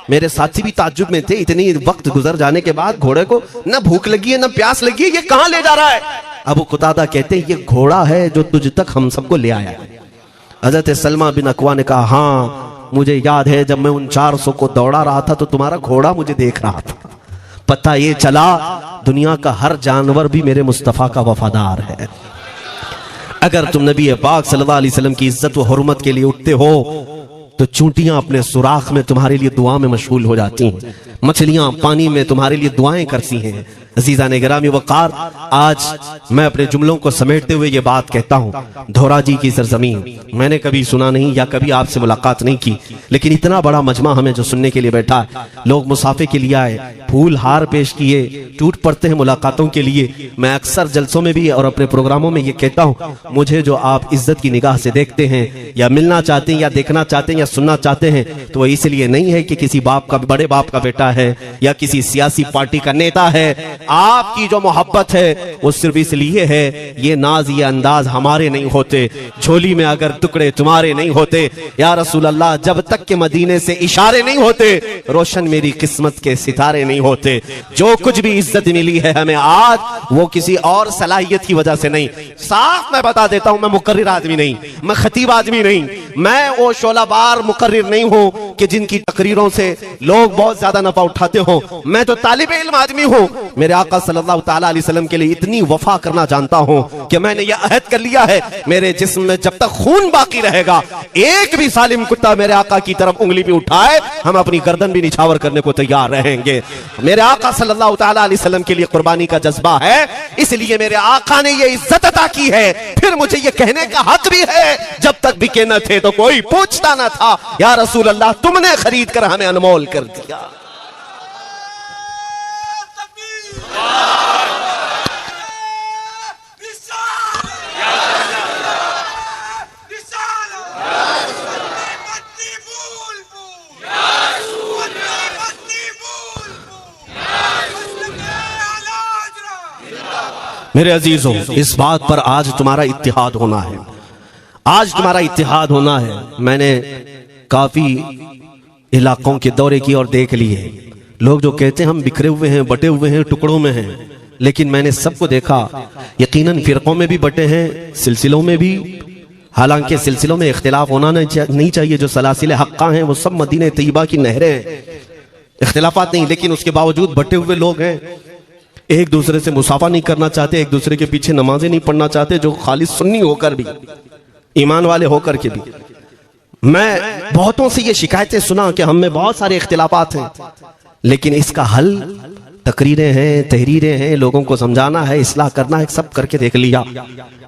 S1: मेरे साथी भी ताज्जुब में थे, इतनी वक्त गुजर जाने के बाद घोड़े को न भूख लगी है न प्यास लगी है, ये कहां ले जा रहा है? अबू कुतादा कहते, ये घोड़ा है जो तुझ तक हम सबको ले आया है। हजरत सलमा बिन अकवा ने कहा, हाँ मुझे याद है, जब मैं उन 400 को दौड़ा रहा था तो तुम्हारा घोड़ा मुझे देख रहा था। पता ये चला दुनिया का हर जानवर भी मेरे मुस्तफा का वफादार है। अगर तुम नबी पाक सल्लल्लाहु अलैहि वसल्लम की इज्जत व हुर्मत के लिए उठते हो तो चूंटियां अपने सुराख में तुम्हारे लिए दुआ में मशगूल हो जाती हैं, मछलियां पानी में तुम्हारे लिए दुआएं करती हैं। अजीज़ान गिरामी वक़ार, आज मैं अपने जुमलों को समेटते हुए ये बात कहता हूँ, धोराजी की सरजमीन मैंने कभी सुना नहीं या कभी आपसे मुलाकात नहीं की, लेकिन इतना बड़ा मजमा हमें जो सुनने के लिए बैठा है, लोग मुसाफे के लिए आए, फूल हार पेश किए, टूट पड़ते हैं मुलाकातों के लिए। मैं अक्सर जलसों में भी और अपने प्रोग्रामों में ये कहता हूँ, मुझे जो आप इज्जत की निगाह से देखते हैं या मिलना चाहते हैं या देखना चाहते हैं या सुनना चाहते हैं, तो वो इसलिए नहीं है कि किसी बाप का, बड़े बाप का बेटा है या किसी सियासी पार्टी का नेता है। आपकी जो मोहब्बत है वो सिर्फ इसलिए है, ये नाज ये अंदाज हमारे नहीं होते, झोली में अगर टुकड़े तुम्हारे नहीं होते या रसूल अल्लाह, जब तक के मदीने से इशारे नहीं होते, रोशन मेरी किस्मत के सितारे नहीं होते। जो कुछ भी इज्जत मिली है हमें आज, वो किसी और सलाहियत की वजह से नहीं। साफ मैं बता देता हूं, मैं मुकर्रिर आदमी नहीं, मैं खतीब आदमी नहीं, मैं वो शोलाबार मुकर्रिर नहीं हूं कि जिनकी तकरीरों से लोग बहुत ज्यादा नफा उठाते हो। मैं तो तालिब इल्म आदमी हूं। मेरे आका सल्लल्लाहु ताला अलैहि वसल्लम के लिए इतनी वफा करना जानता हूं कि मैंने यह अहद कर लिया है, मेरे जिस्म में जब तक खून बाकी रहेगा, एक भी सालिम कुत्ता मेरे आका की तरफ उंगली भी उठाए, हम अपनी गर्दन भी निछावर करने को तैयार रहेंगे। मेरे आका सल्लल्लाहु ताला अलैहि वसल्लम के लिए कुर्बानी का जज्बा है, इसलिए मेरे आका ने ये इज्जत अता की है। फिर मुझे ये कहने का हक भी है, जब तक बिके न थे तो कोई पूछता न था, या रसूल अल्लाह तुमने खरीद कर हमें अनमोल कर दिया। मेरे अजीजों, इस बात पर आज तुम्हारा इत्तिहाद होना है, आज तुम्हारा इत्तिहाद होना है। मैंने काफी इलाकों के दौरे किए और देख लिए, लोग जो कहते हैं हम बिखरे हुए हैं, बटे हुए हैं, टुकड़ों में हैं, लेकिन मैंने सबको देखा, यकीनन फिरकों में भी बटे हैं, सिलसिलों में भी, हालांकि सिलसिलों में इख्तिलाफ होना नहीं चाहिए। जो सलासिल हक्का हैं वो सब मदीने तैयबा की नहरें हैं, इख्तिलाफात नहीं, लेकिन उसके बावजूद बटे हुए लोग हैं, एक दूसरे से मुसाफा नहीं करना चाहते, एक दूसरे के पीछे नमाजें नहीं पढ़ना चाहते, जो खालिस सुन्नी होकर भी, ईमान वाले होकर के भी। मैं बहुतों से ये शिकायतें सुना कि हम में बहुत सारे इख्तिलाफात हैं, लेकिन इसका हल तकरीरें हैं, तहरीरें हैं, लोगों को समझाना है, इस्लाह करना है, सब करके देख लिया।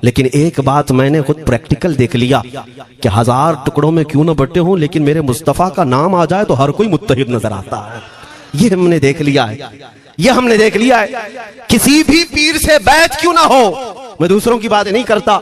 S1: लेकिन एक बात मैंने खुद प्रैक्टिकल देख लिया कि 1000 टुकड़ों में क्यों ना बटे हों, लेकिन मेरे मुस्तफ़ा का नाम आ जाए तो हर कोई मुत्तहिद नजर आता है। ये हमने देख लिया है, ये हमने देख लिया है। किसी भी पीर से बैत क्यों ना हो, मैं दूसरों की बातें नहीं करता,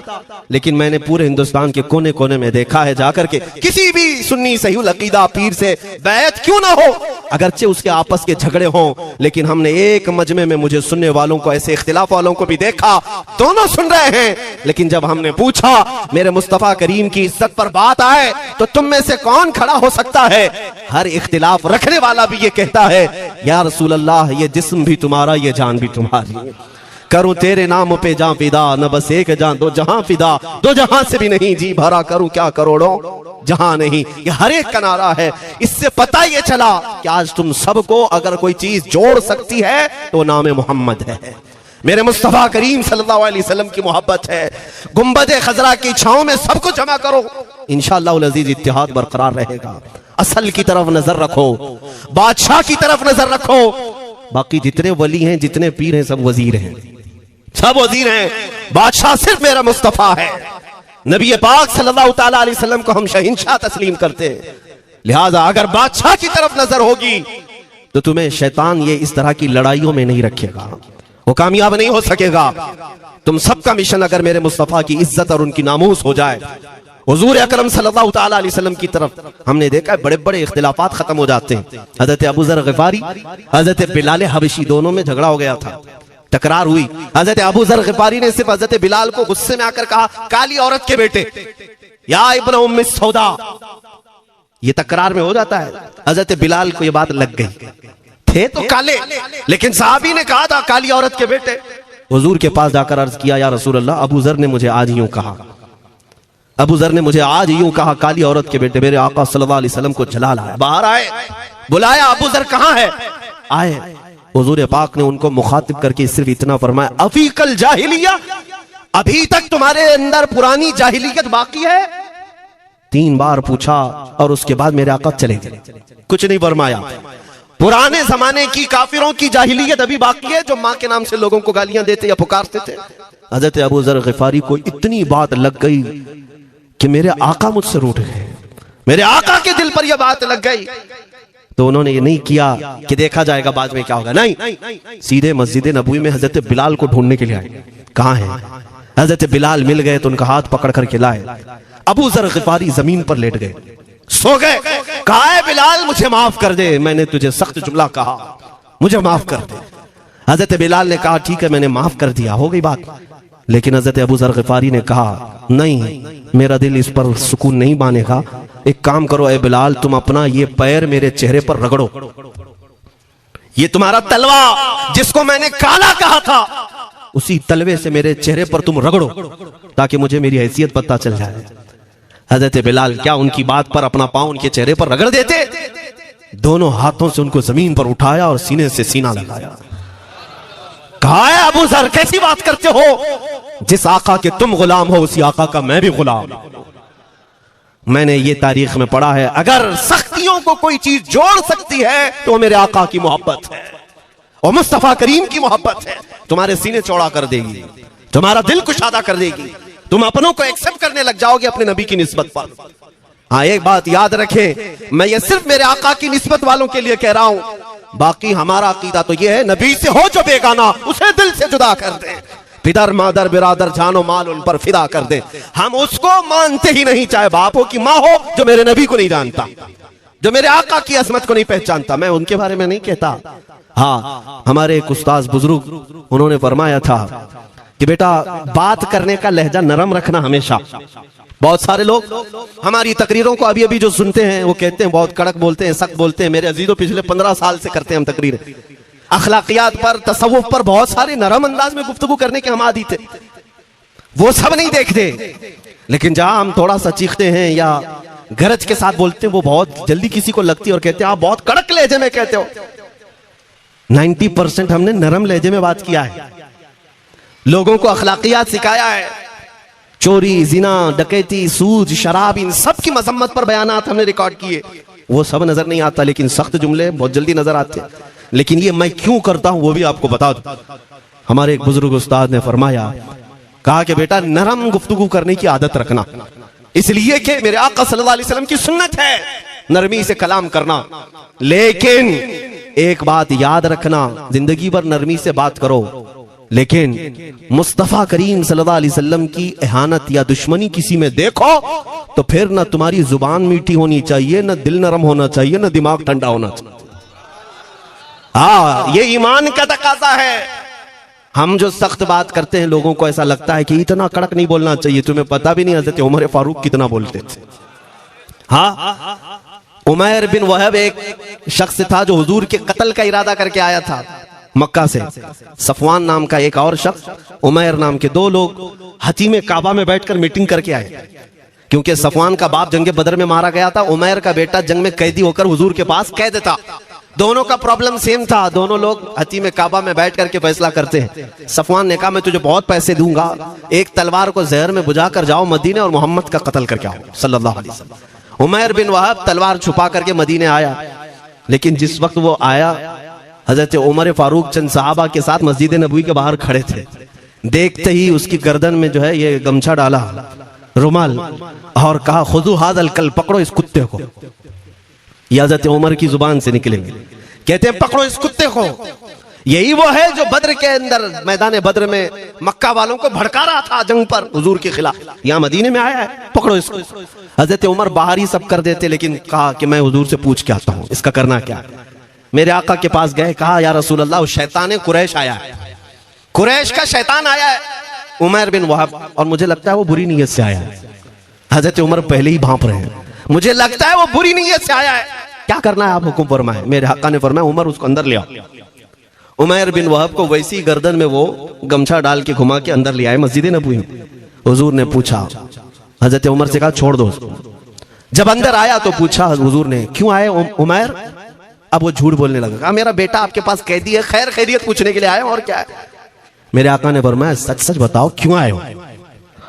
S1: लेकिन मैंने पूरे हिंदुस्तान के कोने कोने में देखा है जाकर के, किसी भी सुन्नी सही अकीदा पीर से बैत क्यों ना हो, अगरचे उसके आपस के झगड़े हों, लेकिन हमने एक मजमे में मुझे सुनने वालों को, ऐसे इख्तिलाफ वालों को भी देखा, दोनों सुन रहे हैं, लेकिन जब हमने पूछा मेरे मुस्तफा करीम की इज्जत पर बात आए तो तुम में से कौन खड़ा हो सकता है, हर इख्तिलाफ रखने वाला भी ये कहता है या रसूल अल्लाह ये जिस्म भी तुम्हारा ये जान भी तुम्हारी, करूं तेरे नाम पे जान फिदा, न बस एक जान दो जहां फिदा, दो जहां से भी नहीं जी भरा, करूं क्या करोड़ों जहां नहीं, ये हर एक का नारा है। इससे पता ये चला कि आज तुम सबको अगर कोई चीज जोड़ सकती है तो नाम मोहम्मद है, मेरे मुस्तफा करीम सल्लल्लाहु अलैहि वसल्लम की मोहब्बत है। गुंबद खजरा की छांव में सबको जमा करो, इंशाअल्लाह अजीज इत्तिहाद बरकरार रहेगा। असल की तरफ नजर रखो, बादशाह की तरफ नजर रखो, बाकी जितने वली हैं जितने पीर हैं सब वजीर हैं, सब वजीर हैं, बादशाह सिर्फ मेरा मुस्तफा है। नबी पाक सल्लल्लाहु ताला अलैहि वसल्लम को हम शहंशाह तस्लीम करते हैं, लिहाजा अगर बादशाह की तरफ नजर होगी तो तुम्हें शैतान ये इस तरह की लड़ाइयों में नहीं रखेगा, वो कामयाब नहीं हो सकेगा। तुम सबका मिशन अगर मेरे मुस्तफा की इज्जत और उनकी नामूस हो जाए, हुजूर अकरम सल्लल्लाहु ताला अलैहि वसल्लम की तरफ हमने देखा है बड़े बड़े इख्तिलाफात खत्म हो जाते हैं। हजरत अबू ज़र ग़िफ़ारी, हजरत बिलाल हबशी, दोनों में झगड़ा हो गया था, तकरार हुई। हजरत अबू ज़र ग़िफ़ारी ने सिर्फ हजरत बिलाल को गुस्से में आकर कहा, काली औरत के बेटे या इब्न उम्मी सौदा, ये तकरार में हो जाता है। हजरत बिलाल को ये बात लग गई, थे तो काले, लेकिन साहबी ने कहा था काली औरत के बेटे। हुजूर के पास जाकर अर्ज किया, या रसूल अल्लाह अबू ज़र ने मुझे आज यूं कहा, अबू ज़र ने मुझे आज यूं कहा काली औरत के बेटे। मेरे आका सल्लल्लाहु अलैहि वसल्लम को जला लाया, बाहर आए, बुलाया, अबू ज़र कहां है? आए। हुजूर पाक ने उनको मुखातिब करके सिर्फ इतना फरमाया, अफीकल जाहिलिया, अभी तक तुम्हारे अंदर पुरानी जाहिलियत बाकी है? 3 बार पूछा और उसके बाद मेरे आका चले गए, कुछ नहीं फरमाया। पुराने जमाने की काफिरों की जाहिलियत अभी बाकी है, जो माँ के नाम से लोगों को गालियां देते या पुकारते थे। हजरत अबू ज़र ग़िफ़ारी को इतनी बात लग गई कि मेरे आका मुझसे रूठ गए, मेरे आका के दिल पर यह बात लग गई। तो उन्होंने ये नहीं किया कि देखा जाएगा बाद में क्या होगा, नहीं, सीधे मस्जिद नबवी में हजरत बिलाल को ढूंढने के लिए आए। कहां है? हजरत बिलाल मिल गए तो उनका हाथ पकड़ करके लाए। अबू ज़र ग़िफ़ारी जमीन पर लेट गए, सो गए। कहा है बिलाल मुझे माफ कर दे, मैंने तुझे सख्त जुमला कहा, मुझे माफ कर दे। हजरत बिलाल ने कहा ठीक है मैंने माफ कर दिया, हो गई बात। लेकिन हजरत अबू ज़र ग़िफ़ारी ने कहा नहीं, मेरा दिल इस पर सुकून नहीं मानेगा, एक काम करो ए बिलाल, तुम अपना ये पैर मेरे चेहरे पर रगड़ो, ये तुम्हारा तलवा जिसको मैंने काला कहा था उसी तलवे से मेरे चेहरे पर तुम रगड़ो, ताकि मुझे मेरी हैसियत पता चल जाए। हजरत बिलाल क्या उनकी बात पर अपना पांव उनके चेहरे पर रगड़ देते, दोनों हाथों से उनको जमीन पर उठाया और सीने से सीना लगाया। कहा है अबू ज़र कैसी बात करते हो, जिस आका के तुम गुलाम हो उसी आका का मैं भी गुलाम। मैंने ये तारीख में पढ़ा है, अगर सख्तियों को कोई चीज जोड़ सकती है तो मेरे आका की मोहब्बत है और मुस्तफा करीम की मोहब्बत है। तुम्हारे सीने चौड़ा कर देगी, तुम्हारा दिल कुशादा कर देगी, तुम अपनों को एक्सेप्ट करने लग जाओगे अपने नबी की निस्बत पर। हाँ एक बात याद रखें, मैं ये सिर्फ मेरे आका की निस्बत वालों के लिए कह रहा हूं, बाकी हमारा अकीदा तो ये है नबी से हो जो बेगाना उसे दिल से जुदा कर दे, पिदर मादर बिरादर जानो माल उन पर फिदा कर दे। हम उसको मानते ही नहीं, चाहे बाप हो कि माँ हो, जो मेरे नबी को नहीं जानता, जो मेरे आका की अजमत को नहीं पहचानता। मैं उनके बारे में नहीं कहता। हाँ हमारे एक उस्ताद बुजुर्ग उन्होंने फरमाया था कि बेटा बात करने का लहजा नरम रखना हमेशा। बहुत सारे लोग हमारी तकरीरों को अभी अभी जो सुनते हैं वो कहते हैं बहुत कड़क बोलते हैं, सख्त बोलते हैं। मेरे अजीजों पिछले 15 साल से करते हैं हम तकरीरें, अखलाकियात पर, तसव्वुफ पर बहुत सारे नरम अंदाज में गुफ्तगू करने के हम आदी थे। वो सब नहीं देखते, लेकिन जहां हम थोड़ा सा चीखते हैं या गरज के साथ बोलते हैं वो बहुत जल्दी किसी को लगती है और कहते हैं आप बहुत कड़क लहजे में कहते हो। 90% हमने नरम लहजे में बात किया है, लोगों को अखलाकियात सिखाया है। चोरी, जिना, डकैती, सूद, शराब, इन सब की मजम्मत पर बयानात हमने रिकॉर्ड किए। वो सब नजर नहीं आता, लेकिन सख्त जुमले बहुत जल्दी नजर आते हैं। लेकिन ये मैं क्यों करता हूं वो भी आपको बता दूं। हमारे एक बुजुर्ग उस्ताद ने फरमाया, कहा कि बेटा नरम गुफ्तगू करने की आदत रखना, इसलिए कि मेरे आका सल्लल्लाहु अलैहि वसल्लम की सुन्नत है नरमी से कलाम करना। लेकिन एक बात याद रखना, जिंदगी भर नरमी से बात करो, लेकिन मुस्तफ़ा करीम सल्लल्लाहु अलैहि वसल्लम की इहानत या दुश्मनी किसी में देखो तो फिर ना तुम्हारी जुबान मीठी होनी चाहिए, ना दिल नरम होना चाहिए, ना दिमाग ठंडा होना चाहिए। हाँ, ये ईमान का तकाजा है। हम जो सख्त बात करते हैं लोगों को ऐसा लगता है कि इतना कड़क नहीं बोलना चाहिए। तुम्हें पता भी नहीं हज़रत उमर फारूक कितना बोलते थे। हाँ, उमैर बिन वहब एक शख्स था जो हुजूर के कत्ल का इरादा करके आया था मक्का से। सफवान नाम का एक और शख्स, उमैर नाम के दो लोग हतीम काबा में बैठकर मीटिंग करके आए। क्योंकि सफवान का बाप जंग बदर में मारा गया था, उमैर का बेटा जंग में कैदी होकर हुजूर के पास कैद था। दोनों का प्रॉब्लम सेम था। दोनों लोग हतीम काबा में बैठ करके फैसला करते हैं। सफवान ने कहा मैं तुझे बहुत पैसे दूंगा, एक तलवार को जहर में बुझा कर जाओ मदीने और मोहम्मद का कत्ल करके आओ सल्लल्लाहु अलैहि वसल्लम। उमैर बिन वहब तलवार छुपा करके मदीने आया। लेकिन जिस वक्त वो आया, हजरत उमर फारूक चंद साहबा के साथ मस्जिद नबवी के बाहर खड़े थे। देखते ही उसकी गर्दन में जो है ये गमछा डाला, रुमाल, और कहा खुदू हादल कल, पकड़ो इस कुत्ते को। ये हजरत उमर की जुबान से निकलेंगे। कहते हैं पकड़ो इस कुत्ते को। यही वो है जो बद्र के अंदर मैदान बद्र में मक्का वालों को भड़का रहा था जंग पर हुजूर के खिलाफ। यहाँ मदीने में आया है, पकड़ो इसको। हजरत उमर बाहर ही सब कर देते, लेकिन कहा कि मैं हुजूर से पूछ के आता हूँ इसका करना क्या है। मेरे आका के पास गए, कहा या रसूल अल्लाह शैतान कुरैश आया है, कुरैश का शैतान आया है उमैर बिन वहब, और मुझे लगता है वो बुरी नीयत से आया है। हजरत उमर पहले ही भांप रहे हैं, मुझे लगता है वो बुरी नीयत से आया है, क्या करना है आप हुक्म फरमाए। मेरे आका ने फरमाया उमर उसको अंदर ले आओ। उमैर बिन वहब को वैसी गर्दन में वो गमछा डाल के घुमा के अंदर ले आए मस्जिद नबवी में। हुजूर ने पूछा, हजरत उमर से कहा छोड़ दो उसको। जब अंदर आया तो पूछा हुजूर ने क्यों आए उमैर। अब वो झूठ बोलने लगा, कहा मेरा बेटा आपके पास कैदी है, खैर खैरियत पूछने के लिए आया और क्या है। मेरे आका ने फरमाया सच सच बताओ क्यों आए हो।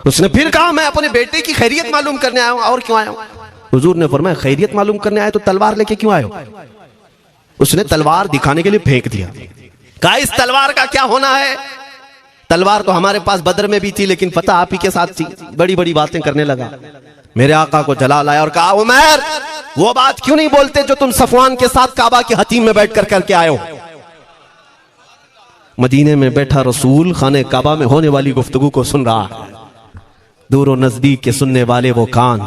S1: उसने फिर कहा मैं अपने बेटे की खैरियत मालूम करने आया हूं, और क्यों आया हूं। हुजूर ने फरमाया खैरियत मालूम करने आए तो तलवार लेके क्यों आए हो। उसने तलवार दिखाने के लिए फेंक दिया। कहा इस तलवार का क्या होना है। तलवार तो हमारे पास बद्र में भी थी, लेकिन पता आप ही के साथ थी। बड़ी बड़ी बातें करने लगा। मेरे आका को जलाल आया और कहा उमैर वो बात क्यों नहीं बोलते जो तुम सफवान के साथ काबा के हतीम में बैठ कर करके आए हो। मदीने में बैठा रसूल खाने काबा में होने वाली गुफ्तगू को सुन रहा है। दूर और नजदीक के सुनने वाले वो कान,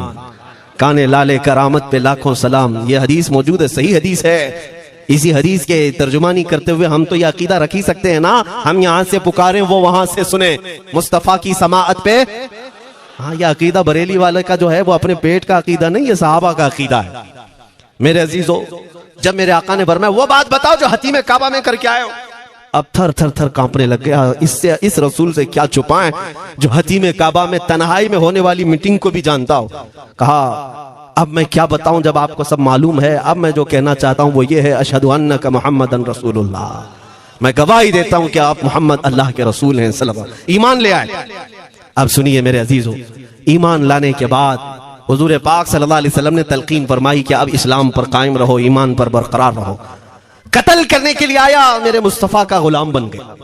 S1: काने लाले करामत पे लाखों सलाम। ये हदीस मौजूद है, सही हदीस है। इसी हदीस के तर्जुमानी करते हुए हम तो ये अकीदा रख ही सकते हैं ना, हम यहाँ से पुकारें वो वहां से सुने, मुस्तफा की समाअत पे। हाँ, ये अकीदा बरेली वाले का जो है वो अपने पेट का अकीदा नहीं, ये सहाबा का अकीदा है। मेरे अजीजों, जब मेरे आका ने फरमाया वो बात बताओ जो हतीम काबा में करके आए हो, अब थर थर थर कांपने लग गया। इससे इस रसूल से क्या छुपाएं जो हतीम काबा में तन्हाई में होने वाली मीटिंग को भी जानता हो। कहा अब मैं क्या बताऊं जब आपको सब मालूम है। अब मैं जो कहना चाहता हूं वो ये है अशहदु अन्नका मुहम्मदन रसूलुल्लाह, मैं गवाही देता हूं कि आप मोहम्मद अल्लाह के रसूल हैं सल्लल्लाहु अलैहि वसल्लम। ईमान ले आए। अब सुनिए मेरे अजीजों, ईमान लाने के बाद हुजूर पाक सल्लल्लाहु अलैहि वसल्लम ने तलकीन फरमाई कि अब इस्लाम पर कायम रहो, ईमान पर बरकरार रहो। कत्ल करने के लिए आया, मेरे मुस्तफा का गुलाम बन गया।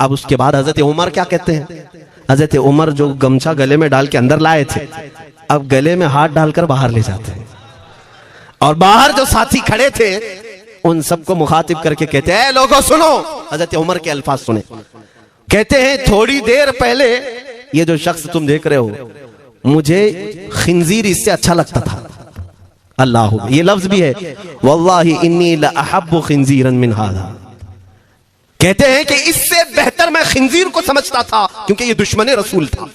S1: अब उसके बाद हजरत उमर क्या कहते हैं। हजरत उमर जो गमछा गले में डाल के अंदर लाए थे, अब गले में हाथ डालकर बाहर ले जाते हैं। और बाहर जो साथी खड़े थे उन सबको मुखातिब करके कहते हैं लोगों सुनो। हजरत उमर के अल्फाज सुने। कहते हैं थोड़ी देर पहले ये जो शख्स तुम देख रहे हो, मुझे खिंजीर इससे अच्छा लगता था। अल्लाह, ये लफ्ज भी है वल्लाही इन्नी लअहब्बु खिंजीरन मिन हादा। कहते हैं कि इससे बेहतर मैं खिंजीर को समझता था क्योंकि ये दुश्मन रसूल था।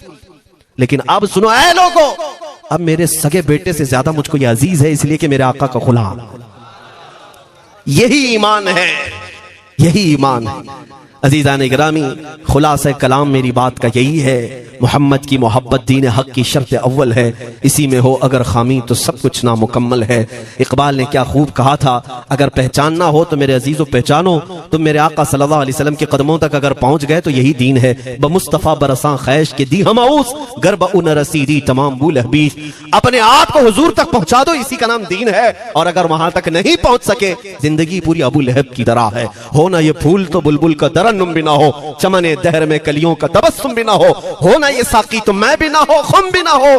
S1: लेकिन अब सुनो ऐ लोगों, अब मेरे सगे बेटे से ज्यादा मुझको ये अजीज है, इसलिए कि मेरे आका का गुलाम। यही ईमान है, यही ईमान है। अजीज़ान गिरामी, खुलासा कलाम मेरी बात का यही है, मोहम्मद की मोहब्बत दीन हक की शर्त अव्वल है। इसी में हो अगर खामी तो सब कुछ नामुकम्मल है। इकबाल ने क्या खूब कहा था, अगर पहचानना हो तो मेरे अजीज़ों पहचानो, तुम मेरे आका सल्लल्लाहु अलैहि वसल्लम के कदमों तक अगर पहुंच गए तो यही दीन है। बमुस्तफ़ा बरसां खैश के दी हमाउस गर्ब उन रसीदी तमाम बुल हबीस। अपने आप को हुजूर तक पहुंचा दो, इसी का नाम दीन है। और अगर वहां तक नहीं पहुंच सके, जिंदगी पूरी अबू लहब की तरह है। हो ना ये फूल तो बुलबुल का दरन्नुम भी ना हो, चमने दहर में कलियों का तबस्सुम भी ना हो ना ना ये साकी, तो मैं भी ना हो, खुम भी ना हो,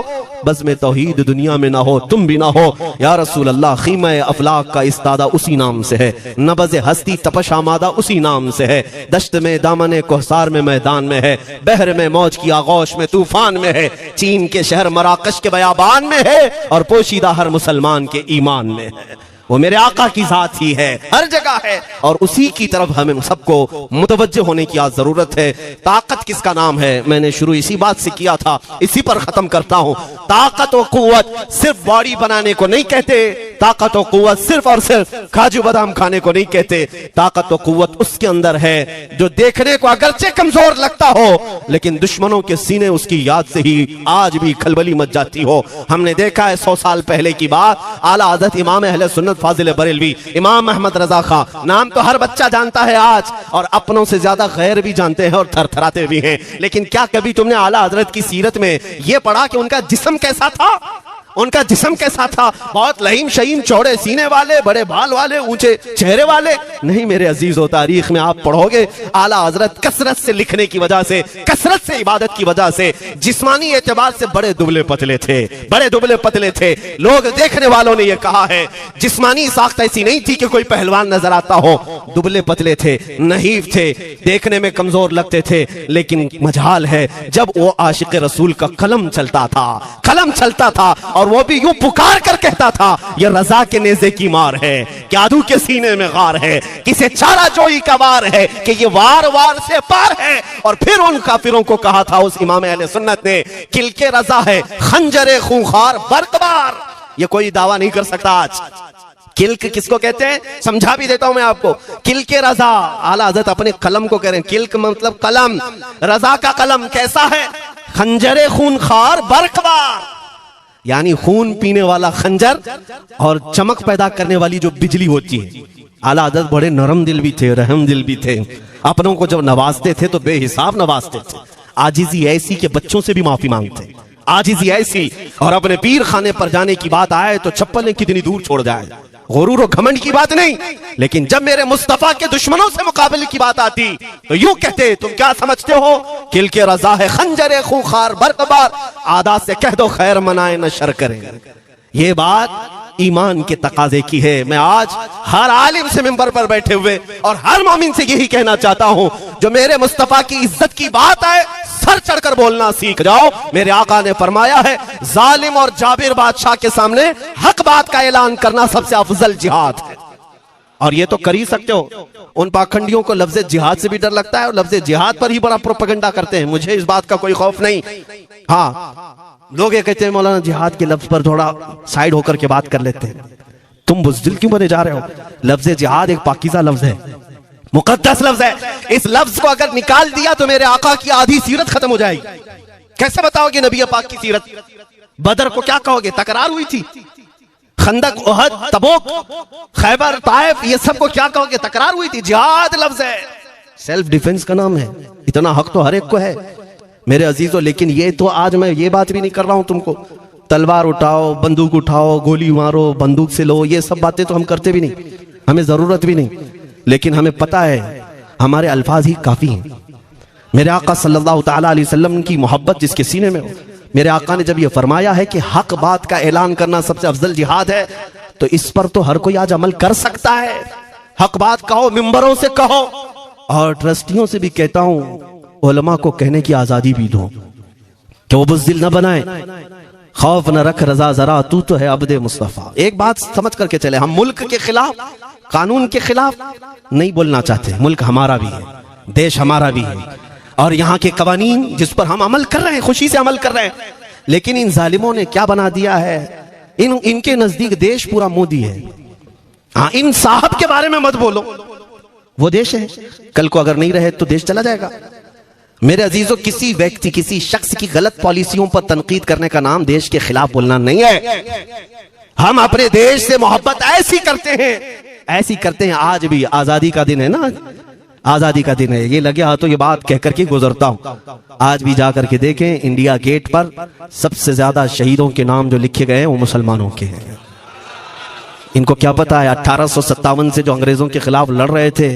S1: बस में तौहीद दुनिया में ना हो, तुम भी ना हो। या रसूल अल्लाह, खीमा अफलाक का इस्तादा उसी नाम से है, नबज़ हस्ती तपश आमादा उसी नाम से है, दश्त में दामन कोहसार में मैदान में है, बहर में मौज की आगोश में तूफान में है, चीन के शहर मराकश के बयाबान में है, और पोशीदा हर मुसलमान के ईमान में है। वो मेरे आका की जात ही है, हर जगह है, और उसी की तरफ हमें सबको मुतवज्जे होने की आज जरूरत है। ताकत किसका नाम है? मैंने शुरू इसी बात से किया था, इसी पर खत्म करता हूं। ताकत और कुव्वत सिर्फ बॉडी बनाने को नहीं कहते, ताकत और कुव्वत सिर्फ और सिर्फ काजू बादाम खाने को नहीं कहते। ताकत और कुव्वत उसके अंदर है जो देखने को अगरचे कमजोर लगता हो, लेकिन दुश्मनों के सीने उसकी याद से ही आज भी खलबली मच जाती हो। हमने देखा है 100 साल पहले की बात, आला हज़रत इमाम अहले सुन्नत फाजिल बरेलवी इमाम अहमद रजा खां, नाम तो हर बच्चा जानता है आज, और अपनों से ज्यादा गैर भी जानते हैं और थरथराते भी हैं। लेकिन क्या कभी तुमने आला हजरत की सीरत में यह पढ़ा कि उनका जिस्म कैसा था? उनका जिस्म कैसा था? बहुत लहीम शहीम, चौड़े सीने वाले, बड़े बाल वाले, ऊंचे चेहरे वाले? नहीं मेरे अजीजों, तारीख में आप पढ़ोगे आला हजरत कसरत से लिखने की वजह से, कसरत से इबादत की वजह से जिस्मानी एतबार से बड़े दुबले पतले थे, बड़े दुबले पतले थे। लोग देखने वालों ने यह कहा है जिस्मानी साख्त ऐसी नहीं थी कि कोई पहलवान नजर आता हो, दुबले पतले थे, नहीफ थे, देखने में कमजोर लगते थे। लेकिन मजाल है जब वो आशिक रसूल का कलम चलता था, कलम चलता था, और वो भी यूं पुकार कर कहता था ये रजा के नेज़े की मार है, जादू के सीने में गार है, किसे चारा जोई का वार है कि ये वार वार से पार है। और फिर उन काफिरों को कहा था उस इमाम अहले सुन्नत ने, किल के रजा है खंजरे खूंखार बरकबार। ये कोई दावा नहीं कर सकता आज। किल्क किसको कहते हैं समझा भी देता हूं मैं आपको। किल के रजा, आला हज़रत अपने कलम को कह रहे हैं, किल्क मतलब कलम, रजा का कलम कैसा है? खंजरे खूंखार बरकबार, यानी खून पीने वाला खंजर और चमक पैदा करने वाली जो बिजली होती है। आला हज़रत बड़े नरम दिल भी थे, रहम दिल भी थे, अपनों को जब नवाजते थे तो बेहिसाब नवाजते थे। आजिज़ी ऐसी के बच्चों से भी माफी मांगते, आजिज़ी ऐसी, और अपने पीर खाने पर जाने की बात आए तो चप्पलें कितनी दूर छोड़ जाए, गुरूर और घमंड की बात नहीं। लेकिन जब मेरे मुस्तफा के दुश्मनों से मुकाबले की बात आती तो यूं कहते, तुम क्या समझते हो? किल के रजा है खंजरे खूंखार बरकबार, आदा से कह दो खैर मनाए न शर करें। ये बात ईमान के तकाजे की है। मैं आज हर आलिम से मिंबर पर बैठे हुए और हर मोमिन से यही कहना चाहता हूं, जो मेरे मुस्तफा की इज्जत की बात आए सर चढ़कर बोलना सीख जाओ। मेरे आका ने फरमाया है जालिम और जाबिर बादशाह के सामने हक बात का ऐलान करना सबसे अफजल जिहाद है। और ये तो कर ही सकते हो। उन पाखंडियों को लफ्ज़ जिहाद से भी डर लगता है और लफ्ज़ जिहाद पर ही बड़ा प्रोपेगेंडा करते हैं। मुझे इस बात का कोई खौफ नहीं। हाँ, लोग ये कहते हैं मौलाना जिहाद के लफ्ज पर थोड़ा साइड होकर के बात कर लेते हैं। तुम बुज़दिल क्यों बने जा रहे हो? लफ्ज़ जिहाद एक पाकीज़ा लफ्ज है, मुकद्दस लफ्ज है। इस लफ्ज को अगर निकाल दिया तो मेरे आका की आधी सीरत खत्म हो जाएगी। कैसे बताओगे नबी पाक की सीरत? बदर को क्या कहोगे? तकरार हुई थी। खंदक, उहद, तबूक, खैबर, ताइफ, ये सब को क्या कहोगे? तकरार हुई थी। जिहाद लफ्ज है, सेल्फ डिफेंस का नाम है। इतना हक तो हर एक को है मेरे अजीजों। लेकिन ये तो आज मैं ये बात भी नहीं कर रहा हूं तुमको तलवार उठाओ, बंदूक उठाओ, गोली मारो, बंदूक से लो, ये सब बातें तो हम करते भी नहीं, हमें जरूरत भी नहीं। लेकिन हमें पता है हमारे अल्फाज ही काफी हैं। मेरे आका सल्लल्लाहु तआला अलैहि वसल्लम की मोहब्बत जिसके सीने में हो, मेरे आका ने जब ये फरमाया है कि हक बात का ऐलान करना सबसे अफजल जिहाद है, तो इस पर तो हर कोई आज अमल कर सकता है। हक बात कहो, मिंबरों से कहो, और ट्रस्टियों से भी कहता हूं उलमा को कहने की आजादी भी दो कि वो बुज़दिल न बनाए, खौफ न रख रजा जरा, तू तो है अब्दे मुस्तफा। एक बात समझ करके चले, हम मुल्क के खिलाफ, कानून के खिलाफ नहीं बोलना चाहते। मुल्क हमारा भी है, देश हमारा भी है, और यहाँ के कवानीन जिस पर हम अमल कर रहे हैं, खुशी से अमल कर रहे हैं। लेकिन इन जालिमों ने क्या बना दिया है, इनके नजदीक देश पूरा मोदी है। हाँ, इन साहब के बारे में मत बोलो, वो देश है, कल को अगर नहीं रहे तो देश चला जाएगा। मेरे अजीजों, किसी व्यक्ति, किसी शख्स की गलत पॉलिसियों पर तनकीद करने का नाम देश के खिलाफ बोलना नहीं है। हम अपने देश से मोहब्बत ऐसी करते हैं, ऐसी करते हैं। आज भी आजादी का दिन है ना, आजादी का दिन है। ये लगे हाथों ये बात कहकर के गुजरता हूं। आज भी जाकर के देखें, इंडिया गेट पर सबसे ज्यादा शहीदों के नाम जो लिखे गए हैं वो मुसलमानों के हैं। इनको क्या पता है 1857 से जो अंग्रेजों के खिलाफ लड़ रहे थे,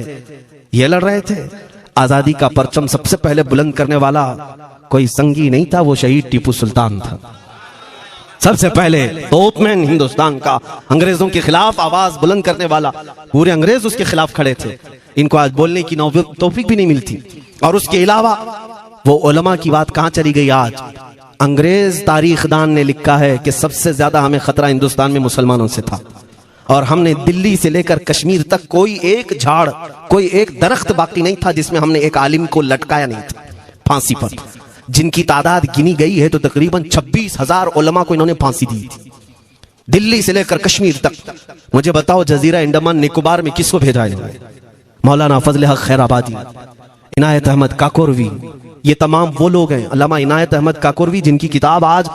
S1: ये लड़ रहे थे। आजादी का परचम सबसे पहले बुलंद करने वाला कोई संगी नहीं था, वो शहीद टीपू सुल्तान था। सबसे पहले तोपमैन हिंदुस्तान का, अंग्रेजों के खिलाफ आवाज बुलंद करने वाला। पूरे अंग्रेज उसके खिलाफ खड़े थे, इनको आज बोलने की तौफीक भी नहीं मिलती। और उसके अलावा वो उलमा की बात कहां चली गई आज। अंग्रेज तारीखदान ने लिखा है कि सबसे ज्यादा हमें खतरा हिंदुस्तान में मुसलमानों से था, और हमने दिल्ली से लेकर कश्मीर तक कोई एक झाड़, कोई एक दरख्त बाकी नहीं था जिसमें हमने एक आलिम को लटकाया नहीं था फांसी पर, जिनकी तादाद गिनी गई है तो तकरीबन 26,000 उलमा को इन्होंने फांसी दी थी, दिल्ली से लेकर कश्मीर तक। मुझे बताओ जजीरा अंडमान निकोबार में किसको भेजा है? मौलाना फजल हक खैराबादी, इनायत अहमद काकोरवी, ये तमाम वो लोग हैं। अल्लामा इनायत अहमद काकोरवी जिनकी किताब आज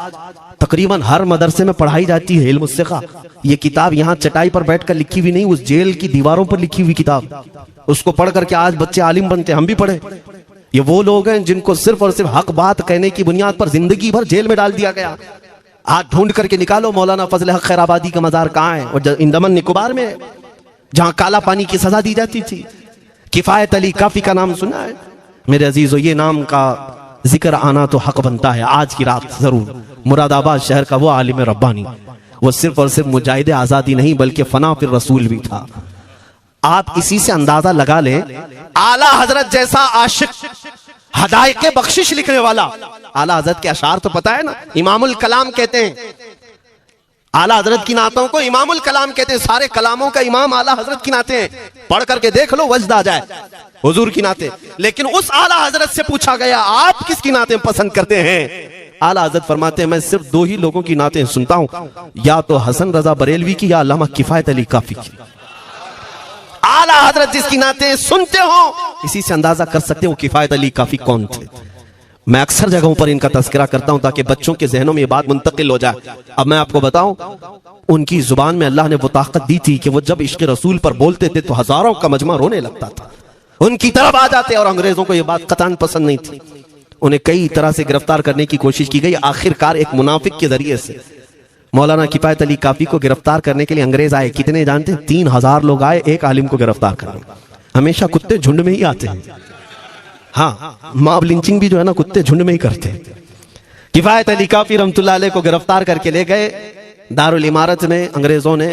S1: तकरीबन हर मदरसे में पढ़ाई जाती है, इल्म सिखा। ये किताब यहाँ चटाई पर बैठकर लिखी हुई नहीं, उस जेल की दीवारों पर लिखी हुई किताब। उसको पढ़ करके आज बच्चे आलिम बनते, हम भी पढ़े। ये वो लोग हैं जिनको सिर्फ और सिर्फ हक बात कहने की बुनियाद पर जिंदगी भर जेल में डाल दिया गया। आज ढूंढ करके निकालो मौलाना फजल हक खैराबादी का मजार कहाँ है, और अंडमान निकोबार में, जहां काला पानी की सजा दी जाती थी। किफायत अली काफी का नाम सुना है मेरे अजीजों? ये नाम का जिक्र आना तो हक बनता है आज की रात जरूर। मुरादाबाद शहर का वो आलिम रब्बानी, वो सिर्फ और सिर्फ मुजाहिद आजादी नहीं बल्कि फना फिर रसूल भी था। आप इसी से अंदाजा लगा लें, आला हजरत जैसा आशिक, हदायके बख्शिश लिखने वाला। आला हजरत के अशार तो पता है ना, इमामुल कलाम कहते हैं। आला हजरत की नातों को इमामुल कलाम कहते हैं। सारे कलामों का इमाम आला हजरत की नाते हैं। पढ़ करके देख लो, वजद आ जाए हुजूर की नाते। लेकिन उस आला हजरत से पूछा गया, आप किसकी नाते पसंद करते हैं? आला हजरत फरमाते हैं, मैं सिर्फ दो ही लोगों की नाते सुनता हूं, या तो हसन रजा बरेलवी की या अल्लामा किफायत अली काफी की। आला हजरत जिसकी नाते सुनते हो, इसी से अंदाजा कर सकते हो किफायत अली काफी कौन थे। मैं अक्सर जगहों पर इनका तस्करा करता हूं ताकि बच्चों के जहनों में ये बात मुंतकिल हो जाए। अब मैं आपको बताऊं, उनकी जुबान में अल्लाह ने वो ताकत दी थी कि वो जब इश्क रसूल पर बोलते थे तो हजारों का मजमा रोने लगता था, उनकी तरफ आ जाते। और अंग्रेजों को ये बात कतई पसंद नहीं थी। उन्हें कई तरह से गिरफ्तार करने की कोशिश की गई। आखिरकार एक मुनाफिक के जरिए से मौलाना किफायत अली काफी को गिरफ्तार करने के लिए अंग्रेज आए। कितने जानते हैं? 3,000 लोग आए एक आलिम को गिरफ्तार करने। हमेशा कुत्ते झुंड में ही आते हैं। हाँ, मॉब लिंचिंग भी जो है ना, कुत्ते झुंड में ही करते हैं। किफायत अली काफी रहमतुल्लाह अलैह को गिरफ्तार करके ले गए दारुल इमारत में। अंग्रेजों ने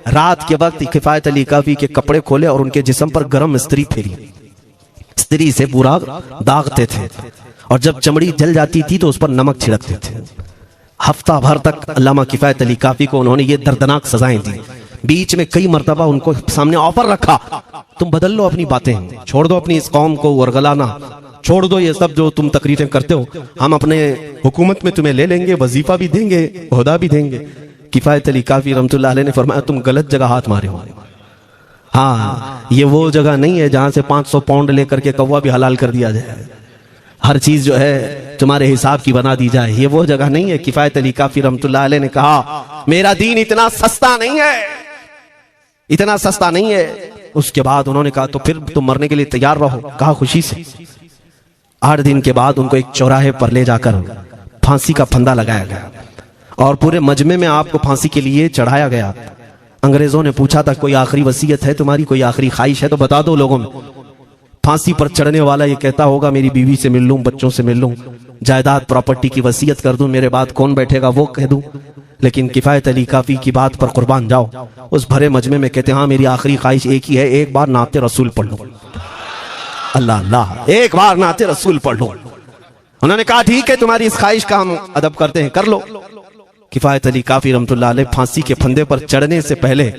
S1: रात के वक्त किफायत अली काफी के कपड़े खोले और उनके जिस्म पर गर्म इस्त्री फेरी। इस्त्री से पूरा दागते थे, और जब चमड़ी जल जाती थी तो उस पर नमक छिड़कते थे। हफ्ता भर तक अल्लामा किफायत अली काफी को उन्होंने ये दर्दनाक सजाएं दी। बीच में कई मर्तबा उनको सामने ऑफर रखा, तुम बदल लो अपनी बातें, छोड़ दो अपनी इस कौम को वरगलाना, छोड़ दो ये सब जो तुम तकरीरें करते हो, हम अपने हुकूमत में तुम्हें ले लेंगे, वजीफा भी देंगे, ओहदा भी देंगे। किफायत अली काफी रहमतुल्लाह अलैह ने फरमाया, तुम गलत जगह हाथ मारे हो। हाँ, ये वो जगह नहीं है जहां से 500 पाउंड लेकर के कौवा भी हलाल कर दिया जाए, हर चीज जो है तुम्हारे हिसाब की बना दी जाए। ये वो जगह नहीं है। किफायत अली काफी रहमतुल्लाह अलैह ने कहा, मेरा दीन इतना सस्ता नहीं है, इतना सस्ता नहीं है। उसके बाद उन्होंने कहा, तो फिर तुम मरने के लिए तैयार रहो। कहा, खुशी से। 8 दिन के बाद उनको एक चौराहे पर ले जाकर फांसी का फंदा लगाया गया और पूरे मजमे में आपको फांसी के लिए चढ़ाया गया। अंग्रेजों ने पूछा था, कोई आखिरी वसीयत है तुम्हारी, कोई आखिरी ख्वाहिश है तो बता दो लोगों में। फांसी पर चढ़ने वाला ये कहता होगा, मेरी बीवी से मिल लूं, बच्चों से मिल लूं, जायदाद प्रॉपर्टी की वसीयत कर दूं, मेरे बाद कौन बैठेगा वो कह दूं। लेकिन किफायत अली काफी की बात पर कुर्बान जाओ। उस भरे मजमे में कहते, हाँ मेरी आखिरी ख्वाहिश एक ही है, एक बार नाते रसूल पढ़ लो। अल्लाह अल्लाह, एक बार नाते रसूल पढ़ लो। उन्होंने कहा, ठीक है, तुम्हारी इस ख्वाहिश का हम अदब करते हैं, कर लो। किफायत अली काफी रहमतुल्लाह अलैह फांसी के फंदे पर चढ़ने से पहले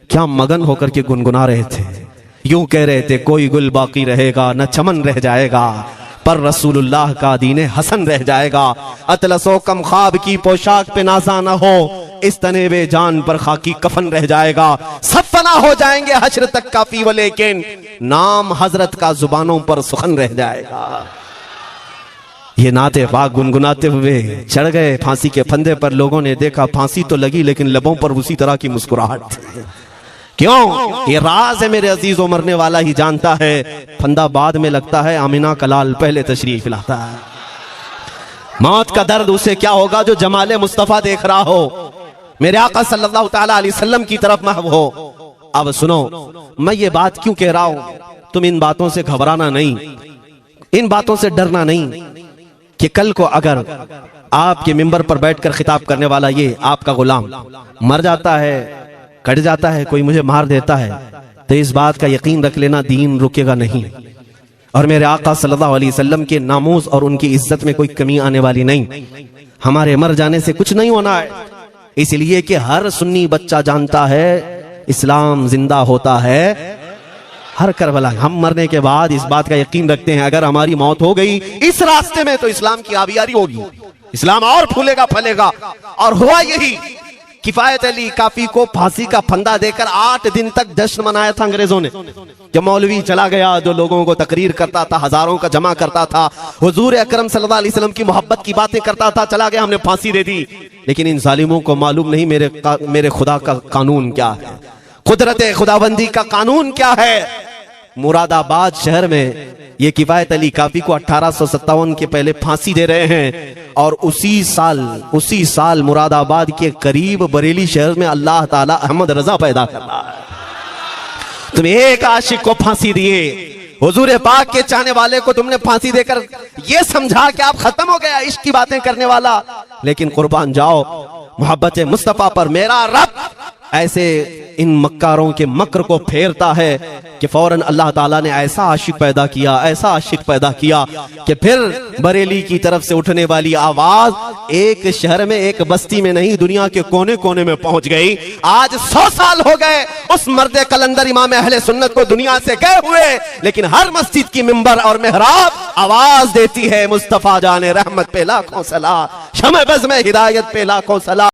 S1: क्या मगन होकर के गुनगुना रहे थे। यूं कह रहे थे, कोई गुल बाकी रहेगा न चमन रह जाएगा, पर रसूलुल्लाह का दीने हसन रह जाएगा। अतलसो कम ख्वाब की पोशाक पे नाजा न हो, इस तनेबे जान पर खाकी कफन रह जाएगा। सब फना हो जाएंगे हश्र तक काफी, वो लेकिन नाम हजरत का जुबानों पर सुखन रह जाएगा। ये नाते पाक गुनगुनाते हुए चढ़ गए फांसी के फंदे पर। लोगों ने देखा फांसी तो लगी लेकिन लबों पर उसी तरह की मुस्कुराहट थी। क्यों? ये राज है मेरे अजीजों, मरने वाला ही जानता है। फंदा बाद में लगता है, आमिना का लाल पहले तशरीफ लाता है। मौत का दर्द उसे क्या होगा जो जमाले मुस्तफा देख रहा हो, मेरे आका सल्लल्लाहु तआला अलैहि वसल्लम की तरफ महव हो। अब सुनो, मैं ये बात क्यों कह रहा हूं, तुम इन बातों से घबराना नहीं, इन बातों से डरना नहीं कि कल को अगर आपके मिंबर पर बैठकर खिताब करने वाला ये आपका गुलाम मर जाता है, कट जाता है, कोई मुझे मार देता है, तो इस बात का यकीन रख लेना दीन रुकेगा नहीं और मेरे आका सल्लल्लाहु अलैहि वसल्लम के नामूस और उनकी इज्जत में कोई कमी आने वाली नहीं। हमारे मर जाने से कुछ नहीं होना है, इसलिए कि हर सुन्नी बच्चा जानता है इस्लाम जिंदा होता है हर करबला। हम मरने के बाद इस बात का यकीन रखते हैं अगर हमारी मौत हो गई इस रास्ते में तो इस्लाम की आबियारी होगी, इस्लाम और फूलेगा फलेगा। और हुआ यही, किफायत अली काफी को फांसी का फंदा देकर 8 दिन तक जश्न मनाया था अंग्रेजों ने। जब मौलवी चला गया जो लोगों को तकरीर करता था, हजारों का जमा करता था, हुजूर अकरम सल्लल्लाहु अलैहि वसल्लम की मोहब्बत की बातें करता था, चला गया, हमने फांसी दे दी। लेकिन इन जालिमों को मालूम नहीं मेरे खुदा का कानून क्या है, कुदरत खुदाबंदी का कानून क्या है। मुरादाबाद शहर में ये किफायत अली काफी को 1857 के पहले फांसी दे रहे हैं और उसी साल मुरादाबाद के करीब बरेली शहर में अल्लाह ताला अहमद रजा पैदा कर रहा है। तुम एक आशिक को फांसी दिए, हुजूर पाक के चाहने वाले को तुमने फांसी देकर ये समझा कि आप खत्म हो गया इश्क की बातें करने वाला। लेकिन कुर्बान जाओ मोहब्बत मुस्तफा पर, मेरा रब ऐसे इन मक्कारों के मक्र को फेरता है कि फौरन अल्लाह ताला ने ऐसा आशिक पैदा किया, ऐसा आशिक पैदा किया कि फिर बरेली की तरफ से उठने वाली आवाज एक शहर में, एक बस्ती में नहीं, दुनिया के कोने कोने में पहुंच गई। आज 100 साल हो गए उस मर्द कलंदर इमाम अहले सुन्नत को दुनिया से गए हुए, लेकिन हर मस्जिद की मिंबर और मेहराब आवाज देती है मुस्तफा जाने रहमत पे लाखों सलाम, शमे बज़ में हिदायत पे लाखों सलाम।